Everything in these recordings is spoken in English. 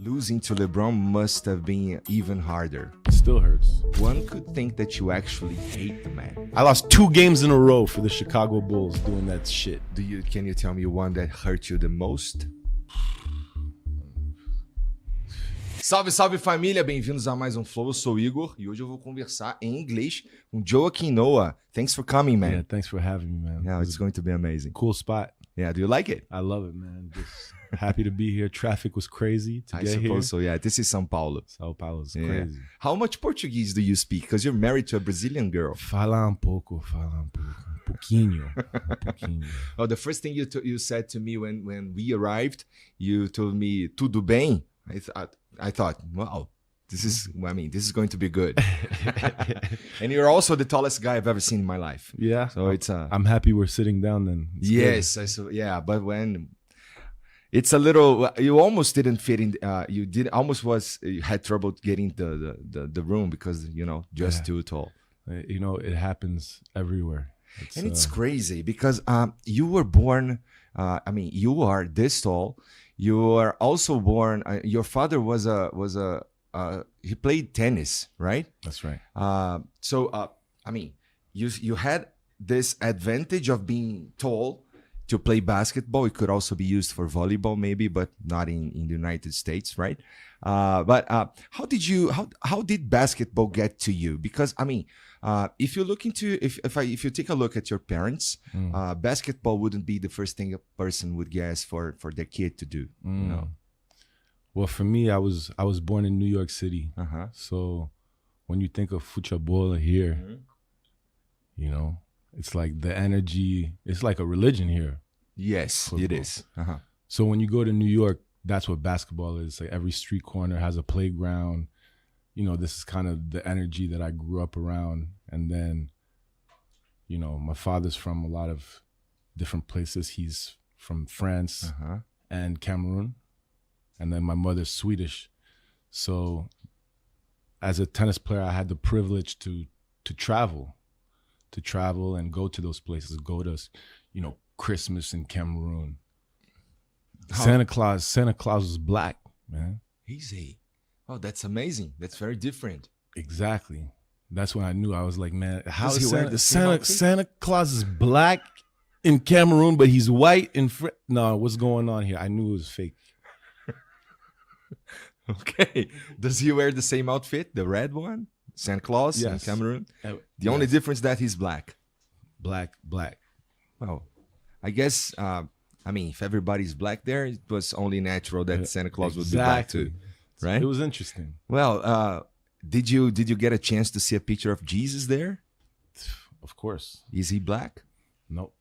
Losing to LeBron must have been even harder. It still hurts. One could think that you actually hate the man. I lost 2 games in a row for the Chicago Bulls doing that shit. Can you tell me one that hurt you the most? Salve, salve família, bem-vindos a mais um Flow, eu sou o Igor e hoje eu vou conversar em inglês com Joakim Noah. Thanks for coming, man. Yeah, thanks for having me, man. Yeah, it's going to be amazing. Cool spot. Yeah, do you like it? I love it, man. Just happy to be here. Traffic was crazy to I get here. suppose so, yeah. This is São Paulo. Sao Paulo's Yeah. crazy. How much Portuguese do you speak? Because you're married to a Brazilian girl. Fala um pouco. Um pouquinho. Oh, the first thing you said to me when we arrived, you told me tudo bem. I thought, wow, this is going to be good. And you're also the tallest guy I've ever seen in my life. Yeah. So it's I'm happy we're sitting down then. It's yes, I saw, yeah, but when it's a little, you almost didn't fit in. You had trouble getting the room because just too tall. good. You know, it happens everywhere. And it's crazy because you were born. You are this tall. You are also born. Your father was he played tennis, right? That's right. You had this advantage of being tall to play basketball. It could also be used for volleyball, maybe, but not in the United States, right? But how did basketball get to you? Because if you look into if you take a look at your parents, basketball wouldn't be the first thing a person would guess for their kid to do. You know. Well, for me, I was born in New York City. So when you think of futebol here, it's like the energy. It's like a religion here. Yes, Football. it is. So when you go to New York, that's what basketball is. Like every street corner has a playground. This is kind of the energy that I grew up around. And then, my father's from a lot of different places. He's from France and Cameroon. And then my mother's Swedish. So as a tennis player, I had the privilege to travel and go to those places, go to, Christmas in Cameroon. Santa Claus was black, man. Easy. Oh, that's amazing. That's very different. Exactly. That's when I knew. I was like, man, how Does he is wear the same outfit? Santa Claus is black in Cameroon, but he's white in No, what's going on here? I knew it was fake. Okay. Does he wear the same outfit, the red one? Santa Claus in Yes. Cameroon? The only difference that he's black. Black. Well, I guess, if everybody's black there, it was only natural that Santa Claus would be black too, right? It was interesting. Well, did you get a chance to see a picture of Jesus there? Of course. Is he black? Nope.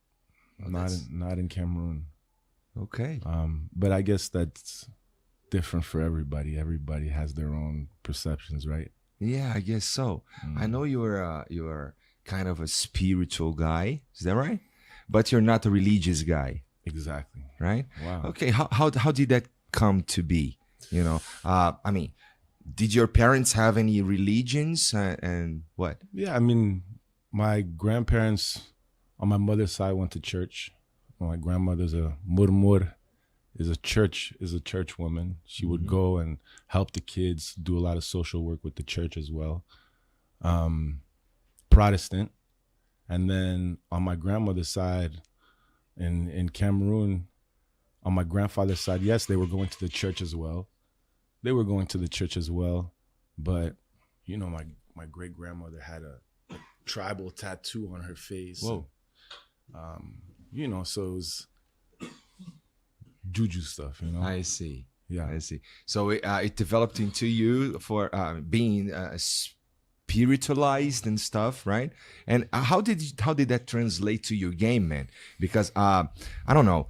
Not in Cameroon. Okay. But I guess that's different for everybody. Everybody has their own perceptions, right? Yeah, I guess so. I know you're kind of a spiritual guy. Is that right? But you're not a religious guy, Exactly. right? Wow. Okay. How did that come to be? Did your parents have any religions and what? Yeah, my grandparents on my mother's side went to church. My grandmother's a murmur, is a church woman. She would go and help the kids, do a lot of social work with the church as well. Protestant. And then on my grandmother's side in Cameroon, on my grandfather's side, yes, they were going to the church as well. But, my great-grandmother had a tribal tattoo on her face. Whoa. So it was juju stuff, I see. Yeah. I see. So it developed into you for being spiritualized and stuff, right? And how did that translate to your game, man? Because I don't know,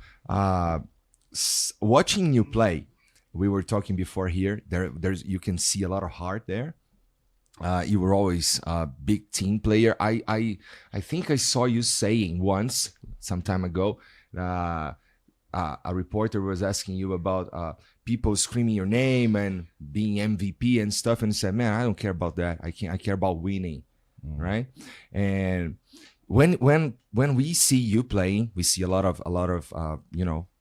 watching you play, we were talking before here. There's you can see a lot of heart there. You were always a big team player. I think I saw you saying once, some time ago, a reporter was asking you about people screaming your name and being MVP and stuff, and you said, "Man, I don't care about that. I care about winning." Right? And when we see you playing, we see a lot of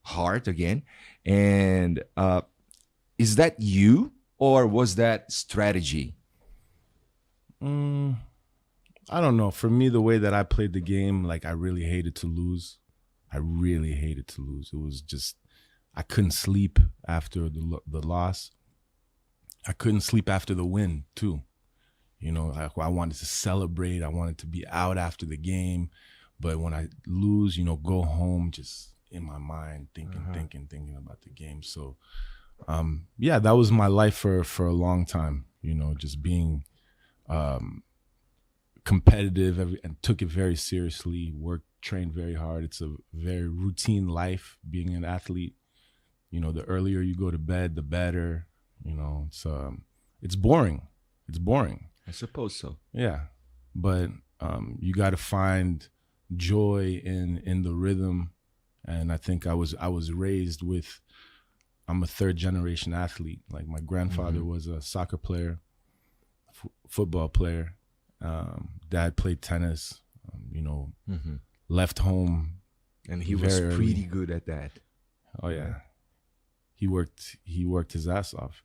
heart again, and is that you or was that strategy? I don't know. For me, the way that I played the game, like I really hated to lose. I really hated to lose. It was just I couldn't sleep after the loss. I couldn't sleep after the win too. You know, I wanted to celebrate. I wanted to be out after the game, but when I lose, you know, go home just in my mind thinking about the game. So, yeah, that was my life for a long time. You know, just being competitive and took it very seriously. Trained very hard. It's a very routine life being an athlete. You know, the earlier you go to bed, the better. You know, it's boring. It's boring. I suppose so. Yeah, but you got to find joy in the rhythm, and I think I was raised with. I'm a third generation athlete. Like my grandfather was a soccer player, football player. Dad played tennis. You know, left home, and he was pretty good at that. Oh yeah, he worked his ass off.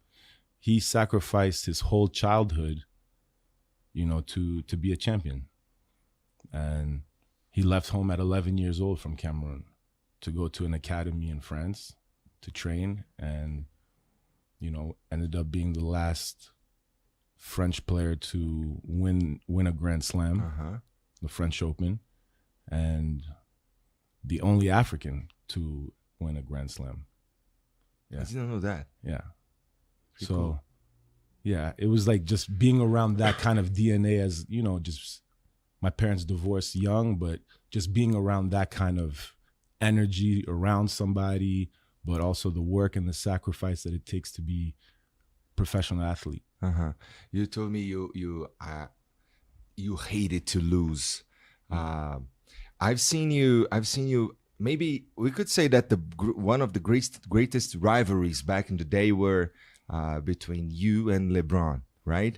He sacrificed his whole childhood, you know, to be a champion. And he left home at 11 years old from Cameroon to go to an academy in France to train, and, you know, ended up being the last French player to win a Grand Slam, the French Open, and the only African to win a Grand Slam. Yeah. I didn't know that. Yeah. Pretty so cool. Yeah, it was like just being around that kind of DNA, as, you know, just my parents divorced young, but just being around that kind of energy around somebody, but also the work and the sacrifice that it takes to be a professional athlete. You told me you hated to lose. I've seen you. Maybe we could say that one of the greatest rivalries back in the day were between you and LeBron, right?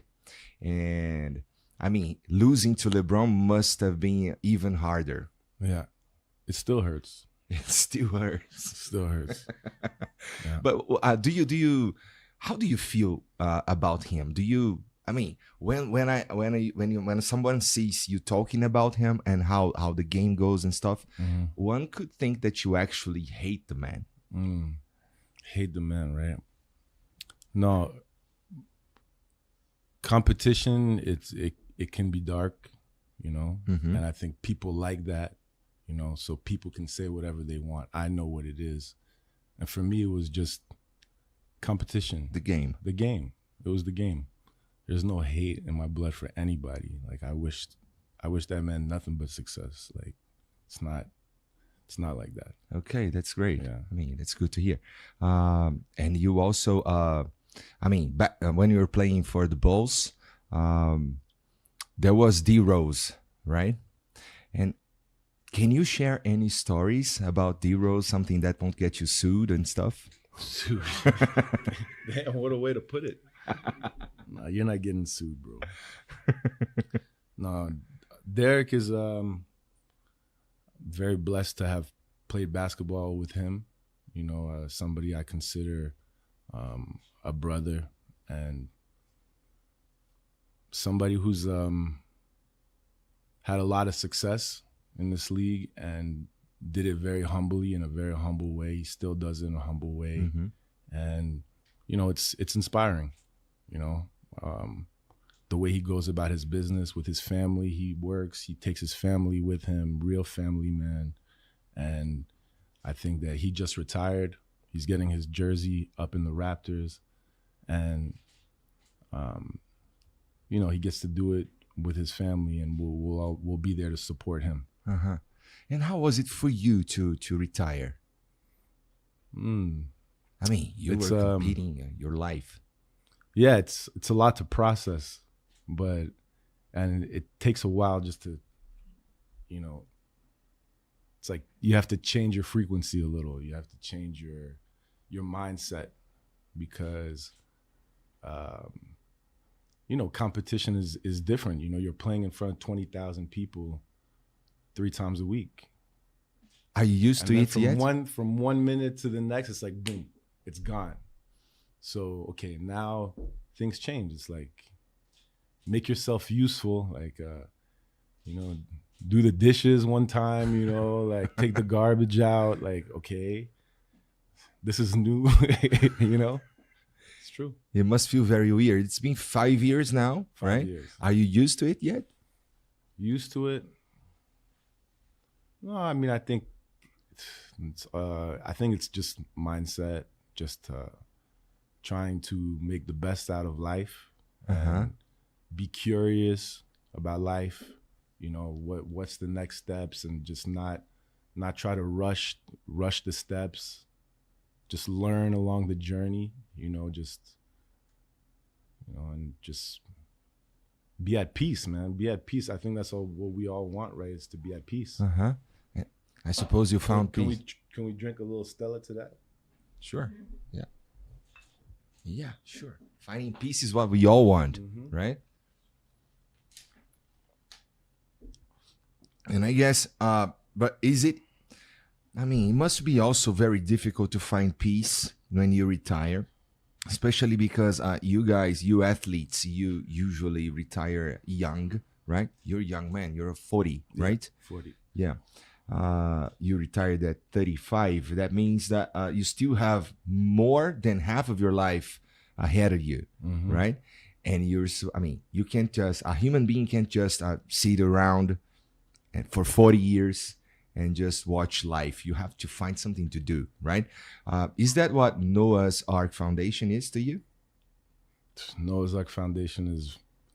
And I mean, losing to LeBron must have been even harder. Yeah, it still hurts. It still hurts. It still hurts. Yeah. But how do you feel about him? Do you? I mean, when someone sees you talking about him and how the game goes and stuff, one could think that you actually hate the man. Hate the man, right? No. Competition, it can be dark, you know, and I think people like that, you know, so people can say whatever they want. I know what it is, and for me, it was just competition. The game. It was the game. There's no hate in my blood for anybody. Like I wish that man nothing but success. Like it's not like that. Okay, that's great. Yeah. I mean, that's good to hear. And you also, I mean, back when you were playing for the Bulls, there was D Rose, right? And can you share any stories about D Rose, something that won't get you sued and stuff? Sued. Damn, what a way to put it. No, you're not getting sued, bro. No, Derek is very blessed to have played basketball with him. You know, somebody I consider a brother, and somebody who's had a lot of success in this league and did it very humbly, in a very humble way. He still does it in a humble way. And, you know, it's inspiring, you know. The way he goes about his business with his family, he works, he takes his family with him, real family man. And I think that he just retired. He's getting his jersey up in the Raptors, and you know, he gets to do it with his family, and we'll be there to support him. And how was it for you to retire? I mean, you were competing your life. Yeah, it's a lot to process, and it takes a while just to, you know, it's like you have to change your frequency a little. You have to change your mindset, because you know, competition is different. You know, you're playing in front of 20,000 people 3 times a week. Are you used to it yet? From one minute to the next, it's like boom, it's gone. So, okay, now things change. It's like make yourself useful, like you know, do the dishes one time, you know, like take the garbage out, like, okay, this is new, you know? It's true. It must feel very weird. It's been 5 years now, 5 right? years. Are you used to it yet? Used to it? No, I mean, I think it's just mindset, just trying to make the best out of life and be curious about life. You know, what's the next steps, and just not try to rush the steps. Just learn along the journey. You know, and just be at peace, man. Be at peace. I think that's all what we all want, right? Is to be at peace. I suppose you found peace. Can we drink a little Stella to that? Sure. Yeah. Yeah, sure. Finding peace is what we all want, right? And I guess, but is it, I mean, it must be also very difficult to find peace when you retire, especially because you athletes, you usually retire young, right? You're a young man, you're 40, right? 40. Yeah. You retired at 35. That means that you still have more than half of your life ahead of you, right? And you can't just, a human being can't just sit around and for 40 years and just watch life. You have to find something to do, right? Is that what Noah's Ark Foundation is to you? Noah's Ark Foundation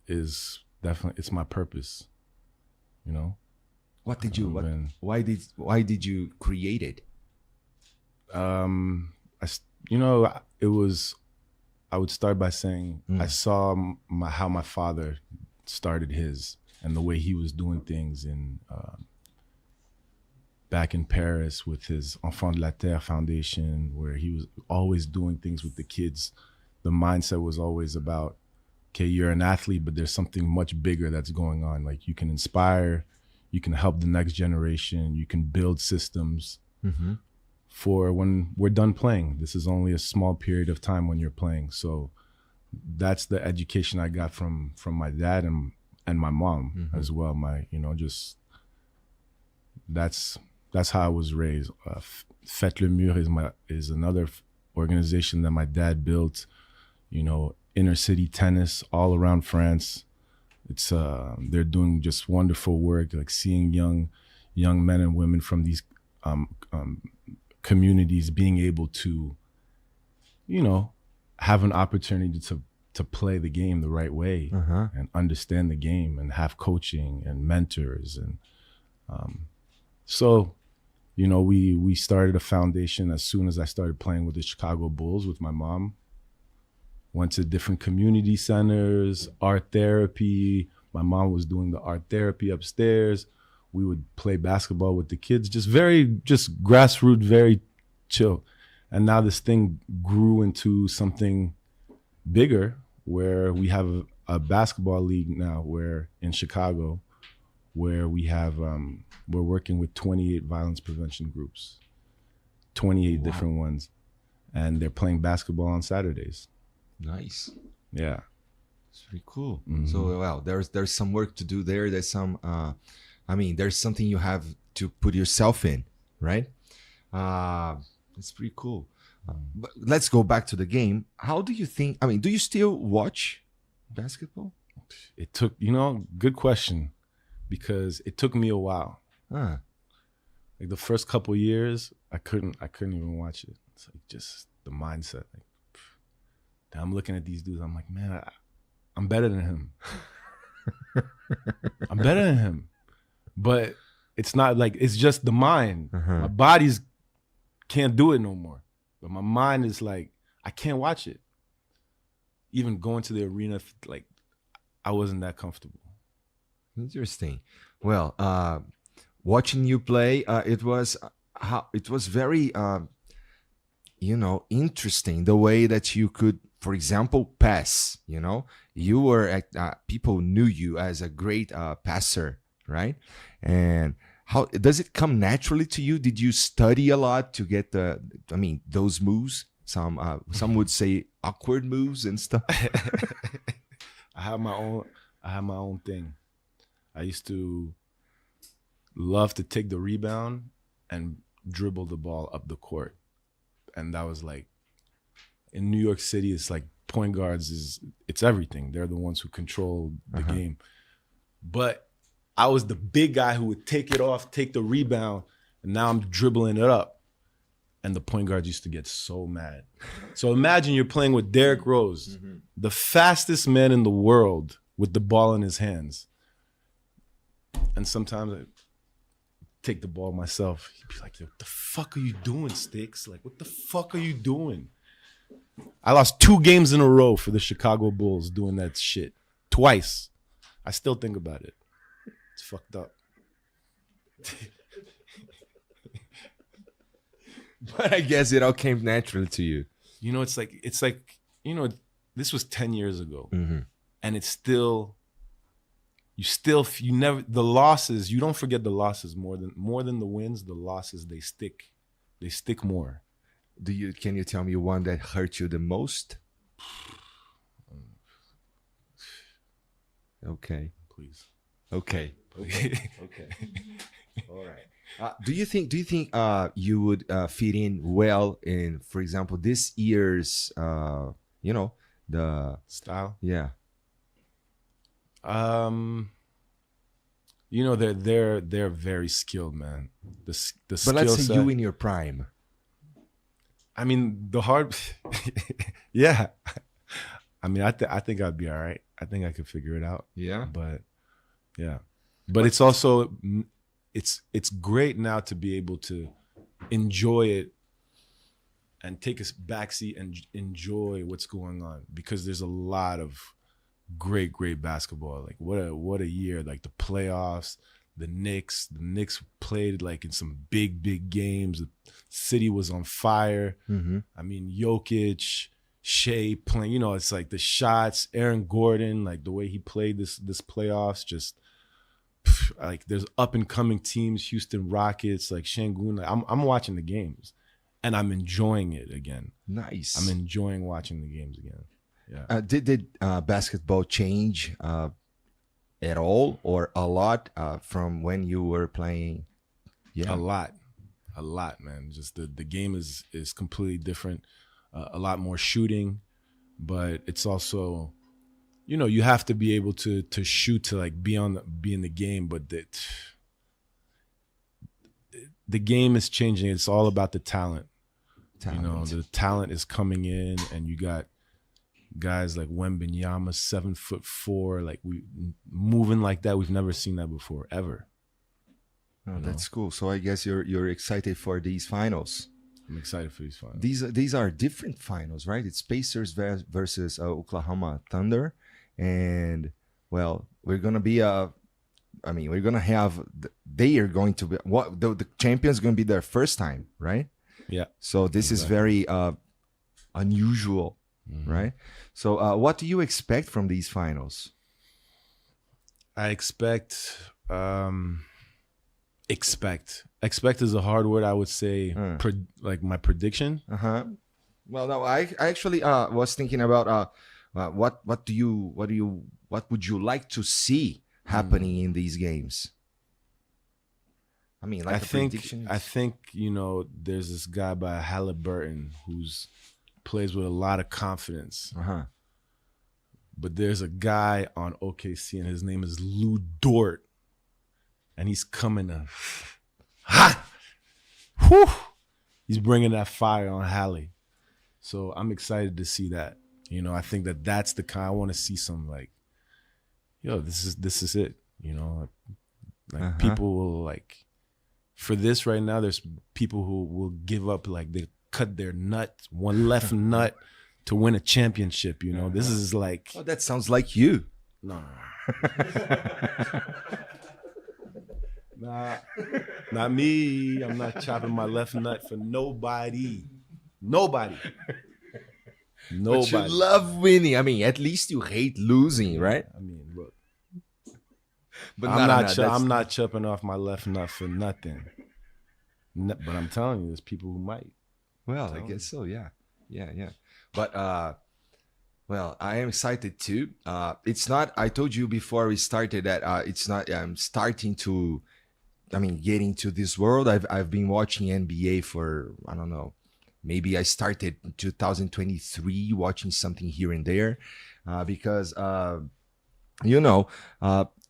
is definitely, it's my purpose, you know? What did you, why did you create it? I would start by saying I saw how my father started his, and the way he was doing things back in Paris with his Enfants de la Terre Foundation, where he was always doing things with the kids. The mindset was always about, okay, you're an athlete, but there's something much bigger that's going on. Like, you can inspire, you can help the next generation, you can build systems for when we're done playing. This is only a small period of time when you're playing. So that's the education I got from my dad and my mom as well. That's how I was raised. Faites le Mur is another organization that my dad built, you know, inner city tennis all around France. It's they're doing just wonderful work, like seeing young men and women from these communities being able to, you know, have an opportunity to play the game the right way and understand the game and have coaching and mentors. And so, you know, we started a foundation as soon as I started playing with the Chicago Bulls with my mom. Went to different community centers, art therapy. My mom was doing the art therapy upstairs. We would play basketball with the kids, just grassroots, very chill. And now this thing grew into something bigger, where we have a basketball league now, where in Chicago, where we have, we're working with 28 violence prevention groups, 28 different ones. And they're playing basketball on Saturdays. Nice. Yeah. It's pretty cool. So, well, there's some work to do there. There's some, there's something you have to put yourself in, right? It's pretty cool. But let's go back to the game. How do you think, do you still watch basketball? It took, good question, because it took me a while. Like the first couple years, I couldn't even watch it. It's like just the mindset. Like, I'm looking at these dudes. I'm like, man, I'm better than him. I'm better than him. But it's not like, it's just the mind. My body's can't do it no more. But my mind is like, I can't watch it. Even going to the arena, like, I wasn't that comfortable. Interesting. Well, watching you play, it was very, interesting the way that you could, for example, pass. You were people knew you as a great passer, right? And how does it come naturally to you? Did you study a lot to get those moves some would say awkward moves and stuff. I have my own thing. I used to love to take the rebound and dribble the ball up the court. And that was like, in New York City, it's like point guards it's everything. They're the ones who control the game. But I was the big guy who would take it off, take the rebound, and now I'm dribbling it up. And the point guards used to get so mad. So imagine you're playing with Derrick Rose, the fastest man in the world with the ball in his hands. And sometimes I take the ball myself. He'd be like, yo, what the fuck are you doing, Sticks? Like, what the fuck are you doing? I lost 2 games in a row for the Chicago Bulls doing that shit. Twice. I still think about it. It's fucked up. But I guess it all came naturally to you. You know, it's like, you know, this was 10 years ago. And it's still, you never, the losses, you don't forget the losses more than the wins. The losses, they stick more. Can you tell me one that hurt you the most? Okay. Please. Okay. Okay. All right. Do you think you would fit in well in, for example, this year's the Style? Yeah. You know, they're very skilled, man. The But skill let's say set, you in your prime. I mean, the hard, yeah. I mean, I think I'd be all right. I think I could figure it out. Yeah. But yeah, but it's also, it's great now to be able to enjoy it and take a backseat and enjoy what's going on, because there's a lot of great basketball. Like what a year! Like the playoffs, the Knicks played like in some big games. The city was on fire. I mean, Jokic, Shea playing. You know, it's like the shots. Aaron Gordon, like the way he played this playoffs, just like there's up and coming teams. Houston Rockets, like Şengün. Like, I'm watching the games, and I'm enjoying it again. Nice. I'm enjoying watching the games again. Yeah. Did basketball change at all or a lot from when you were playing? Yeah, a lot, man. Just the game is completely different. A lot more shooting, but it's also, you know, you have to be able to shoot to like be in the game. But the game is changing. It's all about the talent. You know, the talent is coming in, and you got guys like Wembanyama, 7'4", like we moving like that. We've never seen that before, ever. Oh, that's cool. So I guess you're excited for these finals. I'm excited for these finals. These are different finals, right? It's Pacers versus Oklahoma Thunder, and well, we're gonna be we're gonna have. They are going to be the champions going to be their first time, right? Yeah. So this is very unusual. Right. So what do you expect from these finals? I expect is a hard word. I would say like my prediction. Well, no, I actually was thinking about what would you like to see happening in these games? I mean, like I think, you know, there's this guy by Halliburton who's plays with a lot of confidence. But there's a guy on OKC, and his name is Lou Dort, and he's coming to he's bringing that fire on Hallie. So I'm excited to see that. You know, I think that's the kind I want to see. Some like, yo, this is it. You know, like people will like, for this right now, there's people who will give up, like they cut their nut, one left nut, to win a championship. You know, this is like. Oh, that sounds like you. No. Nah, not me. I'm not chopping my left nut for nobody. Nobody. But you love winning. I mean, at least you hate losing, right? I mean, look. But I'm not chopping off my left nut for nothing. But I'm telling you, there's people who might. Well, I guess so, yeah. yeah. But well, I am excited too. It's not. I told you before we started that it's not. I'm starting to. I mean, getting to this world. I've been watching NBA for I don't know. Maybe I started in 2023 watching something here and there, because you know,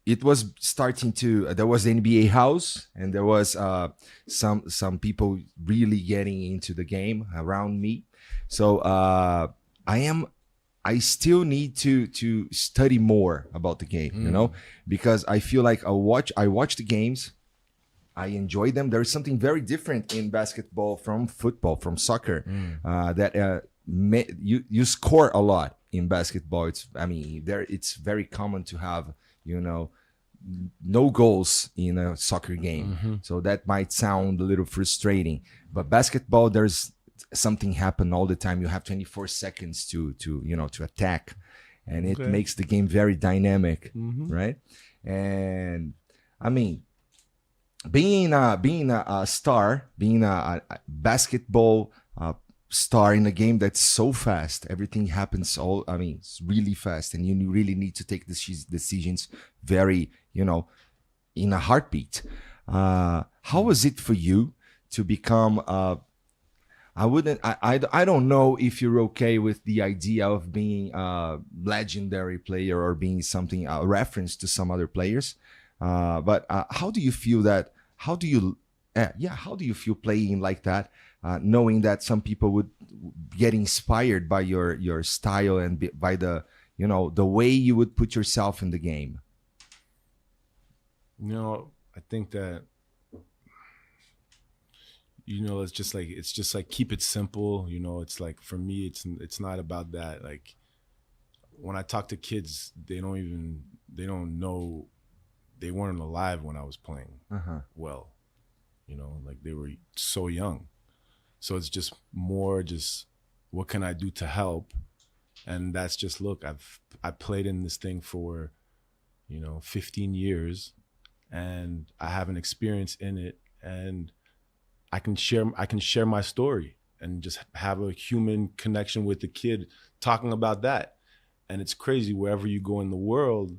it was starting to. There was the NBA house, and there was some people really getting into the game around me. So I am. I still need to study more about the game, you know, because I feel like I watch the games, I enjoy them. There is something very different in basketball from football, from soccer, that you score a lot in basketball. It's very common to have, you know, no goals in a soccer game. So that might sound a little frustrating, but basketball, there's something happen all the time. You have 24 seconds to you know, to attack, and it makes the game very dynamic, right? And I mean, being a star, being a basketball star in a game that's so fast, everything happens it's really fast, and you really need to take decisions very, you know, in a heartbeat. How was it for you to become I don't know if you're okay with the idea of being a legendary player or being something, a reference to some other players. But how do you feel that? How do you feel playing like that? Knowing that some people would get inspired by your style and by the, you know, the way you would put yourself in the game. You know, I think that, you know, it's just like keep it simple. You know, it's like, for me, it's not about that. Like, when I talk to kids, they don't know, they weren't alive when I was playing well. You know, like, they were so young. So it's just more just, what can I do to help? And that's just, look, I played in this thing for, you know, 15 years, and I have an experience in it, and I can share my story and just have a human connection with the kid talking about that. And it's crazy, wherever you go in the world,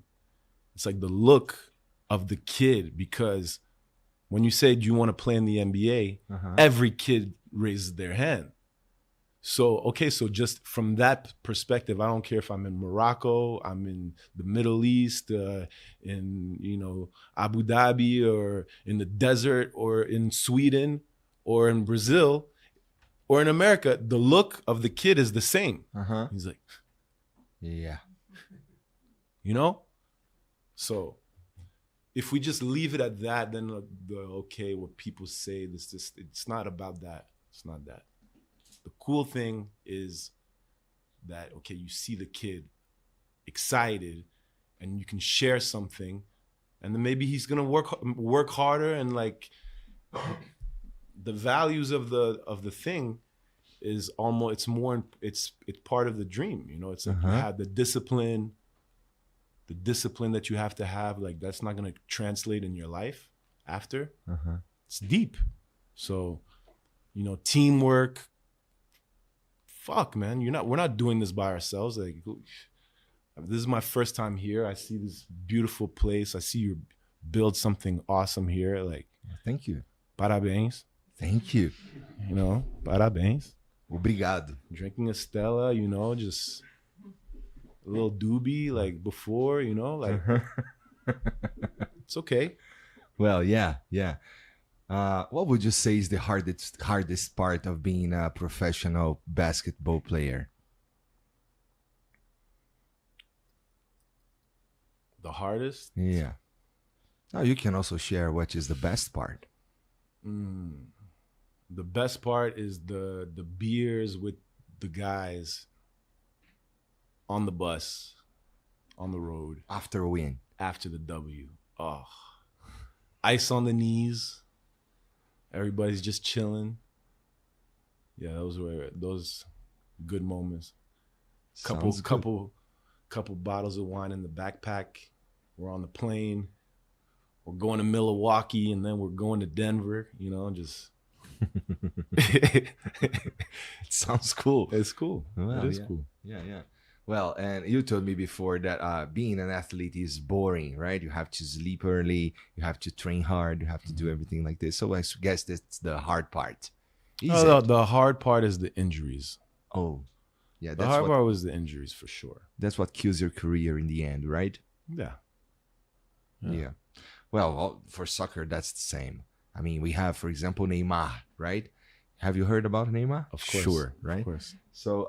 it's like the look of the kid, because when you say, do you want to play in the NBA, every kid raises their hand. So, okay, so just from that perspective, I don't care if I'm in Morocco, I'm in the Middle East, in, you know, Abu Dhabi, or in the desert, or in Sweden, or in Brazil, or in America, the look of the kid is the same. He's like, yeah, you know? So if we just leave it at that, then okay, what people say, it's not about that. It's not that. The cool thing is that, okay, you see the kid excited, and you can share something, and then maybe he's gonna work harder, and like, the values of the thing is almost, it's part of the dream, you know. It's like, you have the discipline that you have to have, like, that's not gonna translate in your life after. It's deep. So, you know, teamwork. Fuck, man, we're not doing this by ourselves. Like, this is my first time here. I see this beautiful place. I see you build something awesome here. Like, thank you. Parabéns. Thank you. You know, parabéns. Obrigado. Drinking a Stella, you know, just a little doobie, like, before, you know, like, it's okay. Well, yeah. What would you say is the hardest part of being a professional basketball player? The hardest? Yeah. Now you can also share what is the best part. The best part is the beers with the guys on the bus, on the road. After a win. After the W. Oh. Ice on the knees. Everybody's just chilling. Yeah, those were good moments. Couple bottles of wine in the backpack. We're on the plane. We're going to Milwaukee, and then we're going to Denver, you know, just It sounds cool. It's cool. Well, it is yeah. cool. Yeah. Well, and you told me before that being an athlete is boring, right? You have to sleep early, you have to train hard, you have to do everything like this. So I guess that's the hard part. Is No, it? the hard part is the injuries. Oh, yeah. The hard part was the injuries for sure. That's what kills your career in the end, right? Yeah. Yeah. Well, for soccer, that's the same. I mean, we have, for example, Neymar, right? Have you heard about Neymar? Of course. Sure, right? Of course. So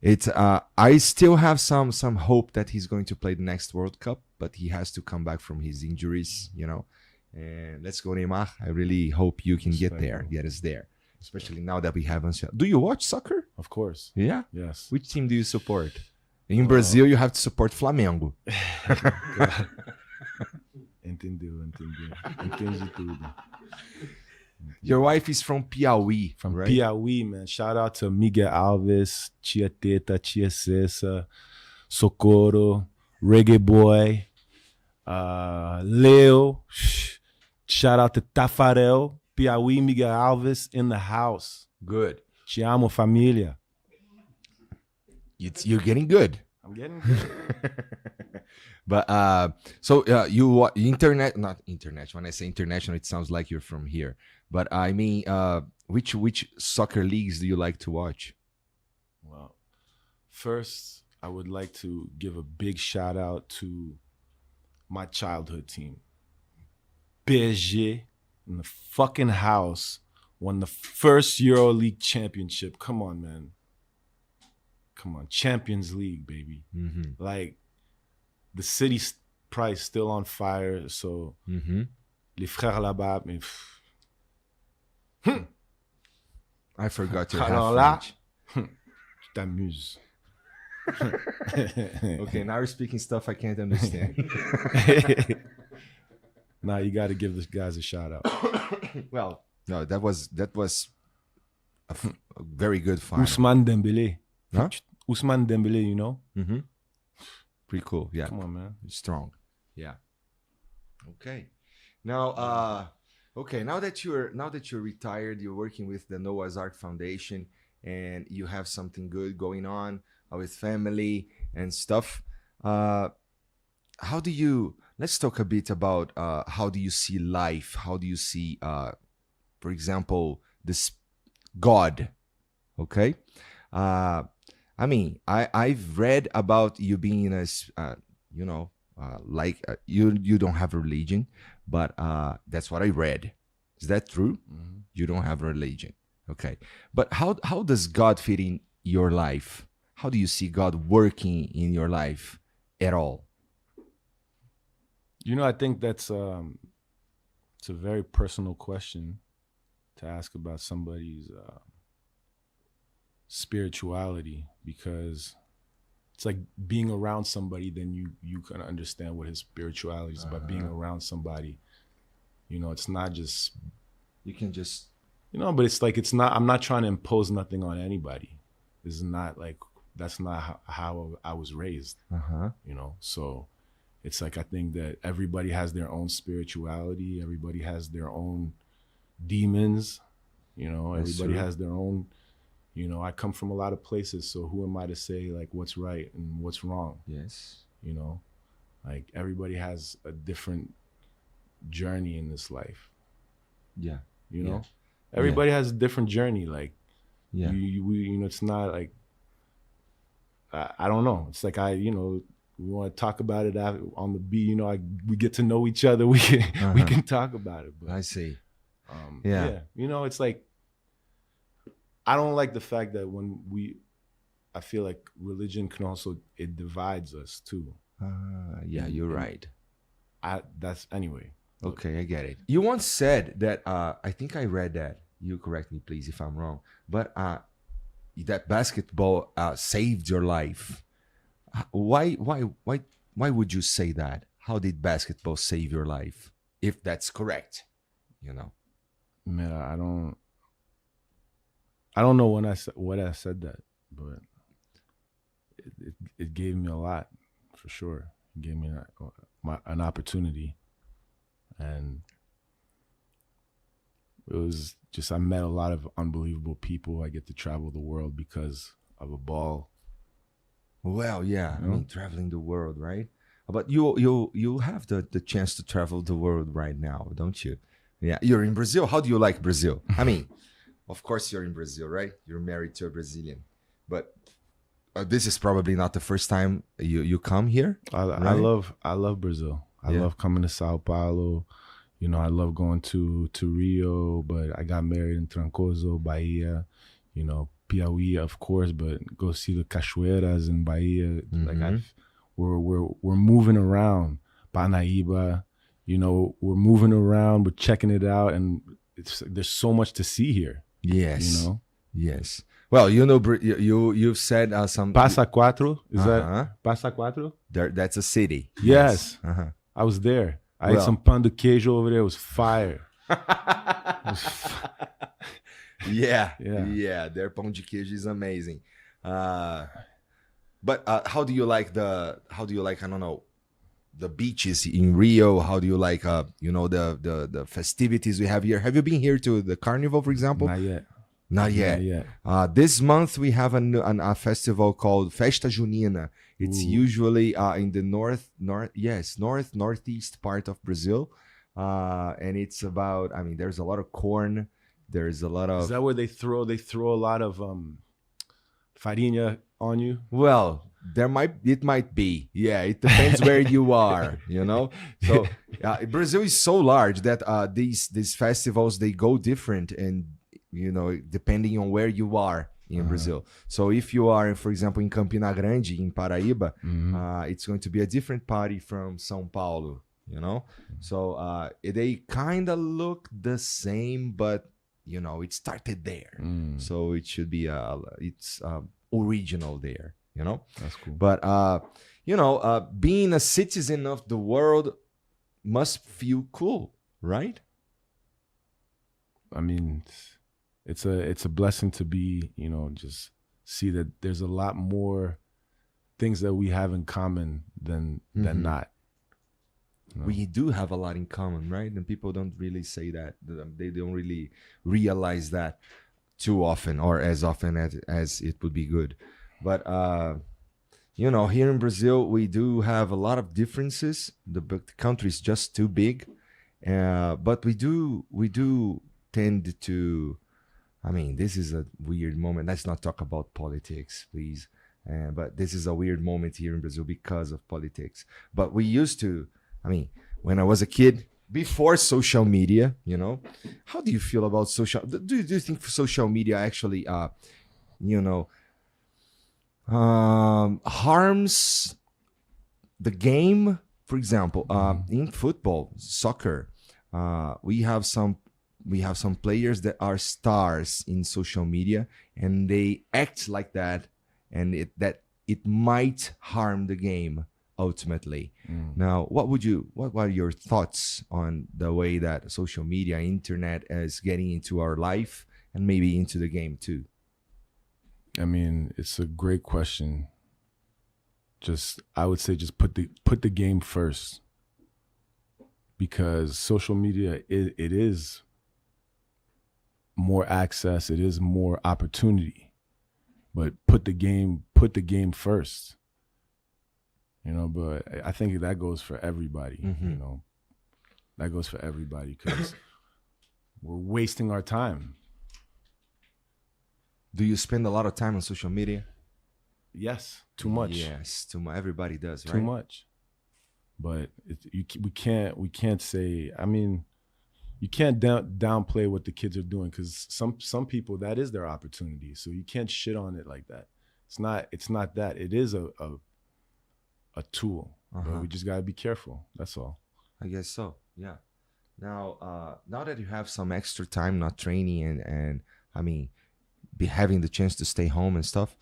it's I still have some hope that he's going to play the next World Cup, but he has to come back from his injuries, you know. And let's go, Neymar. I really hope you can get there, get us there, especially now that we have. Do you watch soccer? Of course. Yeah. Yes. Which team do you support? In Brazil, you have to support Flamengo. Entendeu. Entendi tudo. Your wife is from Piauí, From right? Piauí, man. Shout out to Miguel Alves, Tia Teta, Tia Cessa, Socorro, Reggae Boy, Leo. Shout out to Tafarel, Piauí, Miguel Alves in the house. Good. Te amo, família. You're getting good. I'm getting But so you internet, not internet. When I say international, it sounds like you're from here. But I mean, which soccer leagues do you like to watch? Well, first, I would like to give a big shout out to my childhood team. PSG in the fucking house won the first EuroLeague championship. Come on, man. Come on. Champions League, baby. Mm-hmm. Like, the city's probably still on fire. So, Mm-hmm. les frères là-bas, mais I forgot your Alors half là, French. tu t'amuses. Okay, now you're speaking stuff I can't understand. Nah, you got to give the guys a shout out. Well, no, that was a very good find. Ousmane Dembele. Huh? Ousmane Dembele, you know? Mm-hmm. Pretty cool. Yeah. Come on, man. Strong. Yeah. Okay. Now now that you're retired, you're working with the Noah's Ark Foundation and you have something good going on with family and stuff. Let's talk a bit about how do you see life? How do you see for example, this God? Okay. I mean, I've read about you being in a you don't have a religion, but that's what I read. Is that true? Mm-hmm. You don't have a religion. Okay. But how does God fit in your life? How do you see God working in your life at all? You know, I think that's it's a very personal question to ask about somebody's spirituality, because it's like being around somebody, then you can understand what his spirituality is. But being around somebody, you know, it's not just, You can just but it's like, it's not, I'm not trying to impose nothing on anybody. This is not like, that's not how I was raised, so it's like, I think that everybody has their own spirituality, everybody has their own demons, everybody true. has their own, I come from a lot of places, so who am I to say like what's right and what's wrong? yes. Like everybody has a different journey in this life, Yeah. Yeah. Everybody has a different journey, like Yeah. it's not like, I don't know, it's like we want to talk about it on the beat, we get to know each other, we can talk about it, but I see. yeah, it's like, I don't like the fact that I feel like religion can also, it divides us too. Yeah, you're right. That's anyway. Okay, I get it. You once said that I think I read that. You correct me, please, if I'm wrong. But that basketball saved your life. Why would you say that? How did basketball save your life? If that's correct, Man, I don't know when what I said that, but it gave me a lot, for sure. It gave me an opportunity, and it was just I met a lot of unbelievable people. I get to travel the world because of a ball. Well, yeah, I You know? mean, traveling the world, right? But you have the chance to travel the world right now, don't you? Yeah, you're in Brazil. How do you like Brazil? I mean, of course you're in Brazil, right? You're married to a Brazilian, but this is probably not the first time you come here, I right? love Brazil. I Yeah. love coming to Sao Paulo. You know, I love going to Rio, but I got married in Trancoso, Bahia. You know, Piauí, of course, but go see the cachoeiras in Bahia. Like Mhm. we're moving around. Panaíba, you know, we're moving around, we're checking it out, and there's so much to see here. Yes. You know, Yes. Well, you know, you've said some. Passa Quatro, is Uh-huh. that Passa Quatro? There, that's a city. Yes. Uh-huh. I was there. I Well. ate some pão de queijo over there. It was fire. Yeah, Yeah. yeah. Their pão de queijo is amazing. But how do you like I don't know, the beaches in Rio? How do you like the festivities we have here? Have you been here to the carnival, for example? Not yet. Not yet. Not yet. This month we have a festival called Festa Junina. It's Ooh. usually in the northeast part of Brazil, and it's about. I mean, there's a lot of corn. There's a lot Is of. that where they throw a lot of farinha on you? Well, it might be. Yeah, it depends where you are. You know. So Brazil is so large that these festivals they go different and. You know, depending on where you are in Brazil. So if you are, for example, in Campina Grande, in Paraíba, it's going to be a different party from São Paulo, you know? So they kind of look the same, but, you know, it started there. So it should be, it's original there, you know? That's cool. But, being a citizen of the world must feel cool, right? I mean, it's a blessing to be, you know, just see that there's a lot more things that we have in common than not. You know? We do have a lot in common, right? And people don't really say that. They don't really realize that too often or as often as it would be good. But here in Brazil, we do have a lot of differences. The country is just too big, but we do tend to. I mean, this is a weird moment. Let's not talk about politics, please. But this is a weird moment here in Brazil because of politics. But we used to, I mean, when I was a kid, before social media, you know, how do you feel about social? Do you think social media actually, harms the game? For example, in football, soccer, we have some players that are stars in social media and they act like that and it might harm the game ultimately. Now, what are your thoughts on the way that social media, internet is getting into our life and maybe into the game too? I mean, it's a great question. I would say put the game first, because social media it is more access, it is more opportunity, but put the game first, you know. But I think that goes for everybody. You know, that goes for everybody because we're wasting our time. Do you spend a lot of time on social media? Yes, too much. Yes, too much. Everybody does, right? Too much. But we can't say. I mean, you can't downplay what the kids are doing, because some people, that is their opportunity. So you can't shit on it like that. It's not that. It is a tool. But we just gotta be careful. That's all. I guess so. Yeah. Now that you have some extra time, not training and I mean, having the chance to stay home and stuff,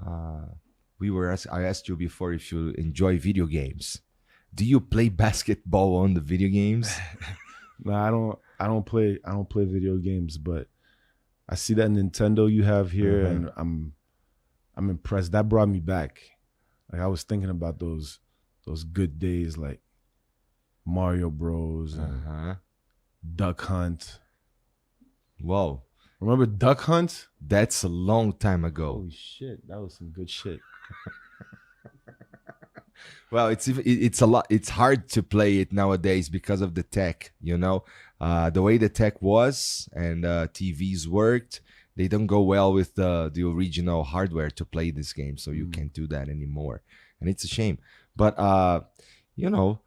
I asked you before if you enjoy video games. Do you play basketball on the video games? No, I don't play video games, but I see that Nintendo you have here, and I'm impressed. That brought me back. Like, I was thinking about those good days, like Mario Bros. And Duck Hunt. Whoa, Remember Duck Hunt? that's a long time ago. Holy shit, that was some good shit. Well, it's a lot. It's hard to play it nowadays because of the tech. The way the tech was and TVs worked, they don't go well with the original hardware to play this game. So you can't do that anymore, and it's a shame. But you know,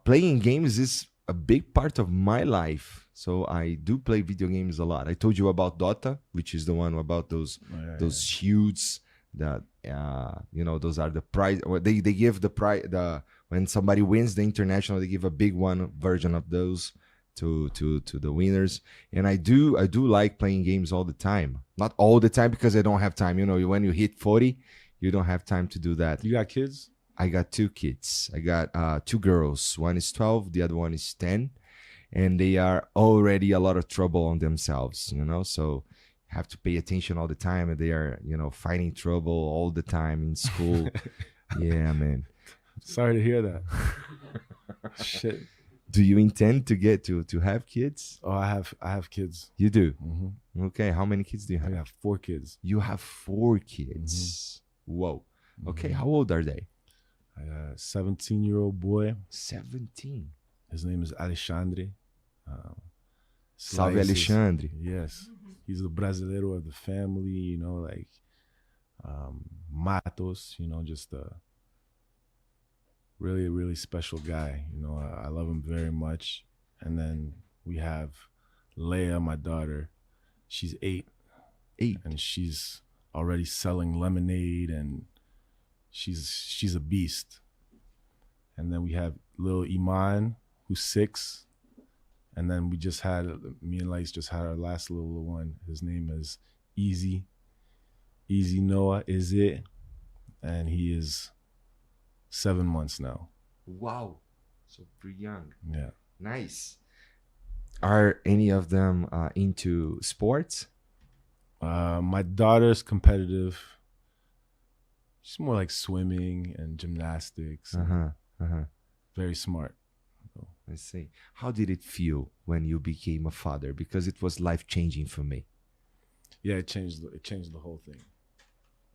playing games is a big part of my life. So I do play video games a lot. I told you about Dota, which is the one about those shields that those are the prize. They give the prize when somebody wins the international, they give a big one version of those to the winners. And I do like playing games all the time. Not all the time because I don't have time. When you hit 40, you don't have time to do that. You got kids? I got 2 kids. I got 2 girls. One is 12, the other one is 10, and they are already a lot of trouble on themselves. So have to pay attention all the time, and they are finding trouble all the time in school. Yeah, man. Sorry to hear that. Shit. Do you intend to get to have kids? Oh, I have kids. You do? Mm-hmm. Okay. How many kids do you have? I got 4 kids. You have 4 kids. Whoa. Okay. How old are they? I got a 17-year-old boy. 17. His name is Alexandre. Salve Alexandre. Yes. He's the brasileiro of the family, Matos, just a really, really special guy. I love him very much. And then we have Leia, my daughter. She's 8. 8. And she's already selling lemonade, and she's a beast. And then we have little Iman, who's 6. And then me and Lights just had our last little one. His name is Easy Noah, is it? And he is 7 months now. Wow. So pretty young. Yeah. Nice. Are any of them into sports? My daughter's competitive. She's more like swimming and gymnastics. Very smart. I see. How did it feel when you became a father? Because it was life-changing for me. Yeah, it changed the whole thing.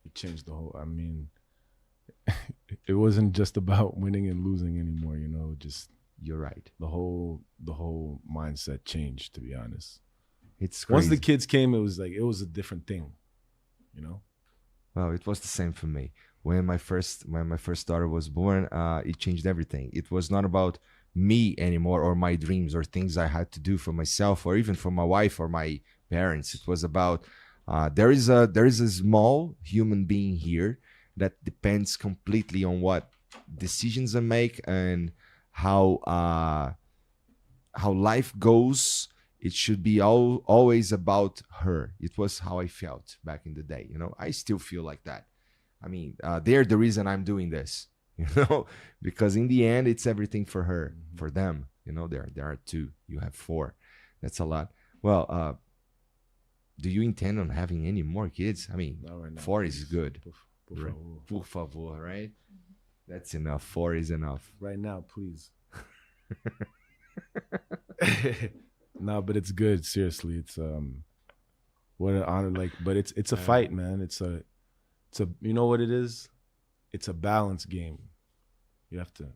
It changed the whole. I mean, it wasn't just about winning and losing anymore. Just you're right. The whole mindset changed. To be honest, it's crazy. Once the kids came, it was a different thing. Well, it was the same for me. When my first daughter was born, it changed everything. It was not about me anymore or my dreams or things I had to do for myself or even for my wife or my parents. It was about there is a small human being here that depends completely on what decisions I make and how life goes. It should be always about her. It was how I felt back in the day. I still feel like that. I mean, they're the reason I'm doing this. Because in the end, it's everything for her, for them. There are 2. You have 4. That's a lot. Well, do you intend on having any more kids? I mean, right now, 4 is good. Por favor. Right? That's enough. 4 is enough. Right now, please. No, but it's good. Seriously, it's what an honor. But it's a fight, man. It's a you know what it is? It's a balance game. You have to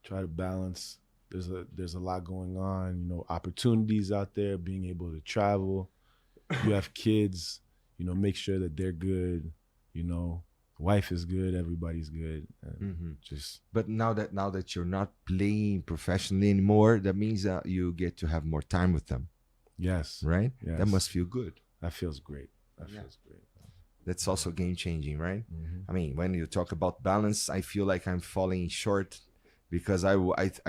try to balance. There's a lot going on, opportunities out there, being able to travel. You have kids, make sure that they're good, wife is good, everybody's good. And But now that you're not playing professionally anymore, that means that you get to have more time with them. Yes. Right? Yes. That must feel good. That feels great. Feels great. That's also game changing, right? I mean, when you talk about balance, I feel like I'm falling short because I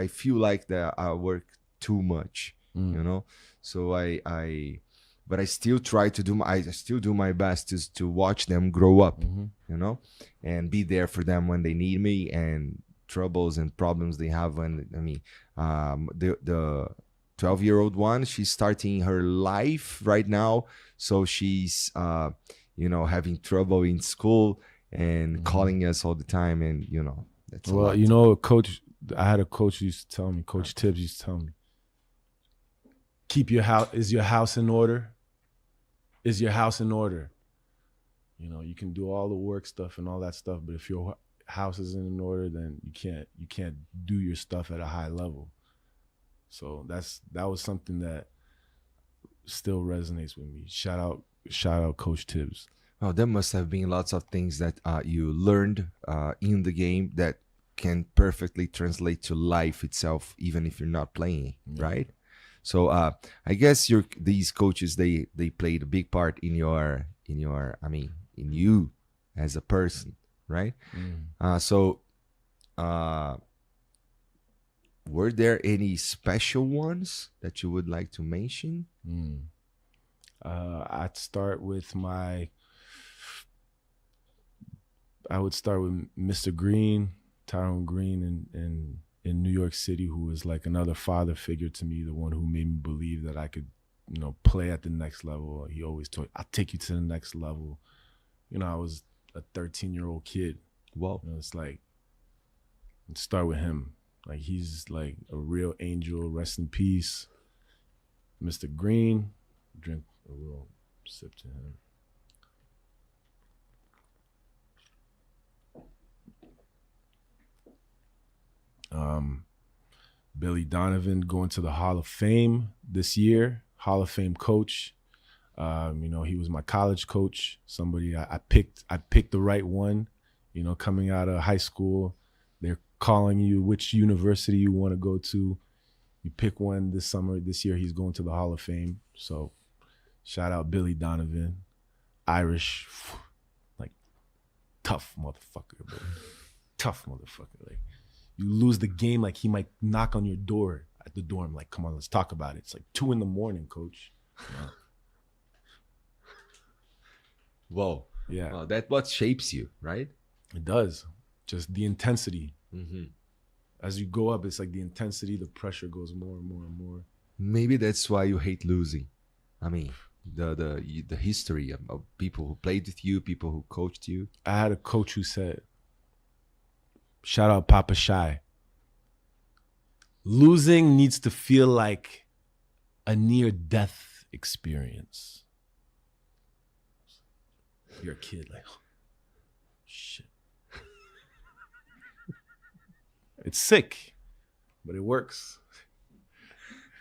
feel like that I work too much, So but I still try to I still do my best to watch them grow up, and be there for them when they need me and troubles and problems they have the 12-year-old one, she's starting her life right now, so she's having trouble in school and calling us all the time, and that's coach. I had a coach who used to tell me, Coach Tibbs used to tell me, keep your house. Is your house in order? Is your house in order? You know, you can do all the work stuff and all that stuff, but if your house isn't in order, then you can't do your stuff at a high level. So that was something that still resonates with me. Shout out Coach Tibbs. Oh, there must have been lots of things that you learned in the game that can perfectly translate to life itself, even if you're not playing, right? So I guess these coaches they played a big part in in you as a person, right? So were there any special ones that you would like to mention? I would start with Mr. Green, Tyrone Green in New York City, who was like another father figure to me, the one who made me believe that I could, you know, play at the next level. He always told me, I'll take you to the next level. You know, I was a 13-year-old kid. Wow. You know, it's like, let's start with him. Like, he's like a real angel. Rest in peace. Mr. Green, drink a little sip to him. Billy Donovan going to the Hall of Fame this year, Hall of Fame coach. You know, he was my college coach, somebody I picked the right one. You know, coming out of high school, they're calling you which university you want to go to. You pick one this year, he's going to the Hall of Fame. So shout out Billy Donovan, Irish, like tough motherfucker, bro. Tough motherfucker. Like, you lose the game, like he might knock on your door at the dorm. Like, come on, let's talk about it. It's like 2 a.m, coach. Yeah. Whoa. Yeah. Well, that's what shapes you, right? It does. Just the intensity. Mm-hmm. As you go up, it's like the intensity, the pressure goes more and more and more. Maybe that's why you hate losing. I mean, the history of people who played with you, people who coached you. I had a coach who said, shout out Papa Shy, losing needs to feel like a near-death experience. You're a kid, like, oh, shit. It's sick, but it works.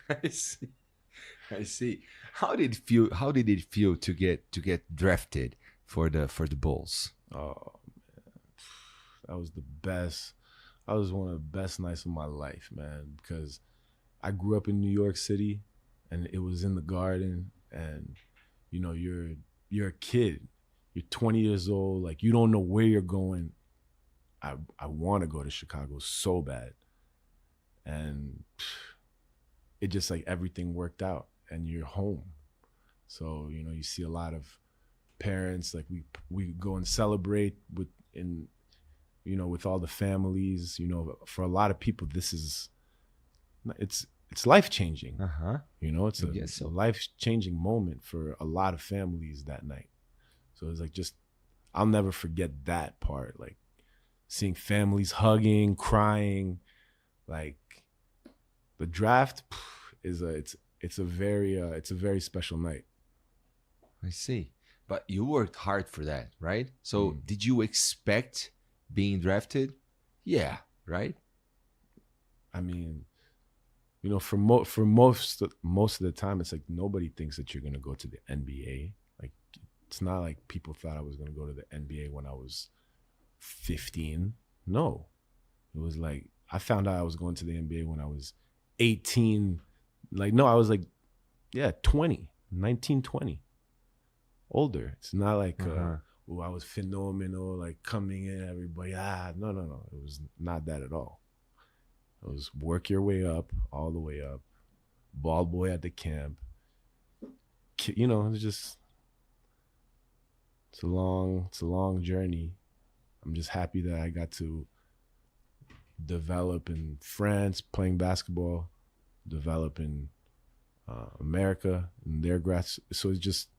I see. How did it feel to get drafted for the Bulls? Oh man, that was the best. That was one of the best nights of my life, man, because I grew up in New York City, and it was in the Garden, and you know, you're a kid. You're 20 years old, like you don't know where you're going. I want to go to Chicago so bad. And it just like everything worked out and you're home. So, you know, you see a lot of parents, like we go and celebrate with all the families. You know, for a lot of people, it's life-changing. Uh-huh. You know, it's so. a life-changing moment for a lot of families that night. So it's like, I'll never forget that part. Like seeing families hugging, crying, like the draft is a very special night. I see. But you worked hard for that, right? So did you expect being drafted? Yeah, right? I mean, you know, for most of the time, it's like nobody thinks that you're gonna go to the NBA. Like, it's not like people thought I was gonna go to the NBA when I was 15. No, it was like I found out I was going to the NBA when I was 18. Like, no, I was like, 19, 20. Older. It's not like I was phenomenal, like coming in, everybody. No. It was not that at all. It was work your way up, all the way up. Ball boy at the camp. You know, it's a long journey. I'm just happy that I got to develop in France playing basketball, develop in America and their grads. So it's just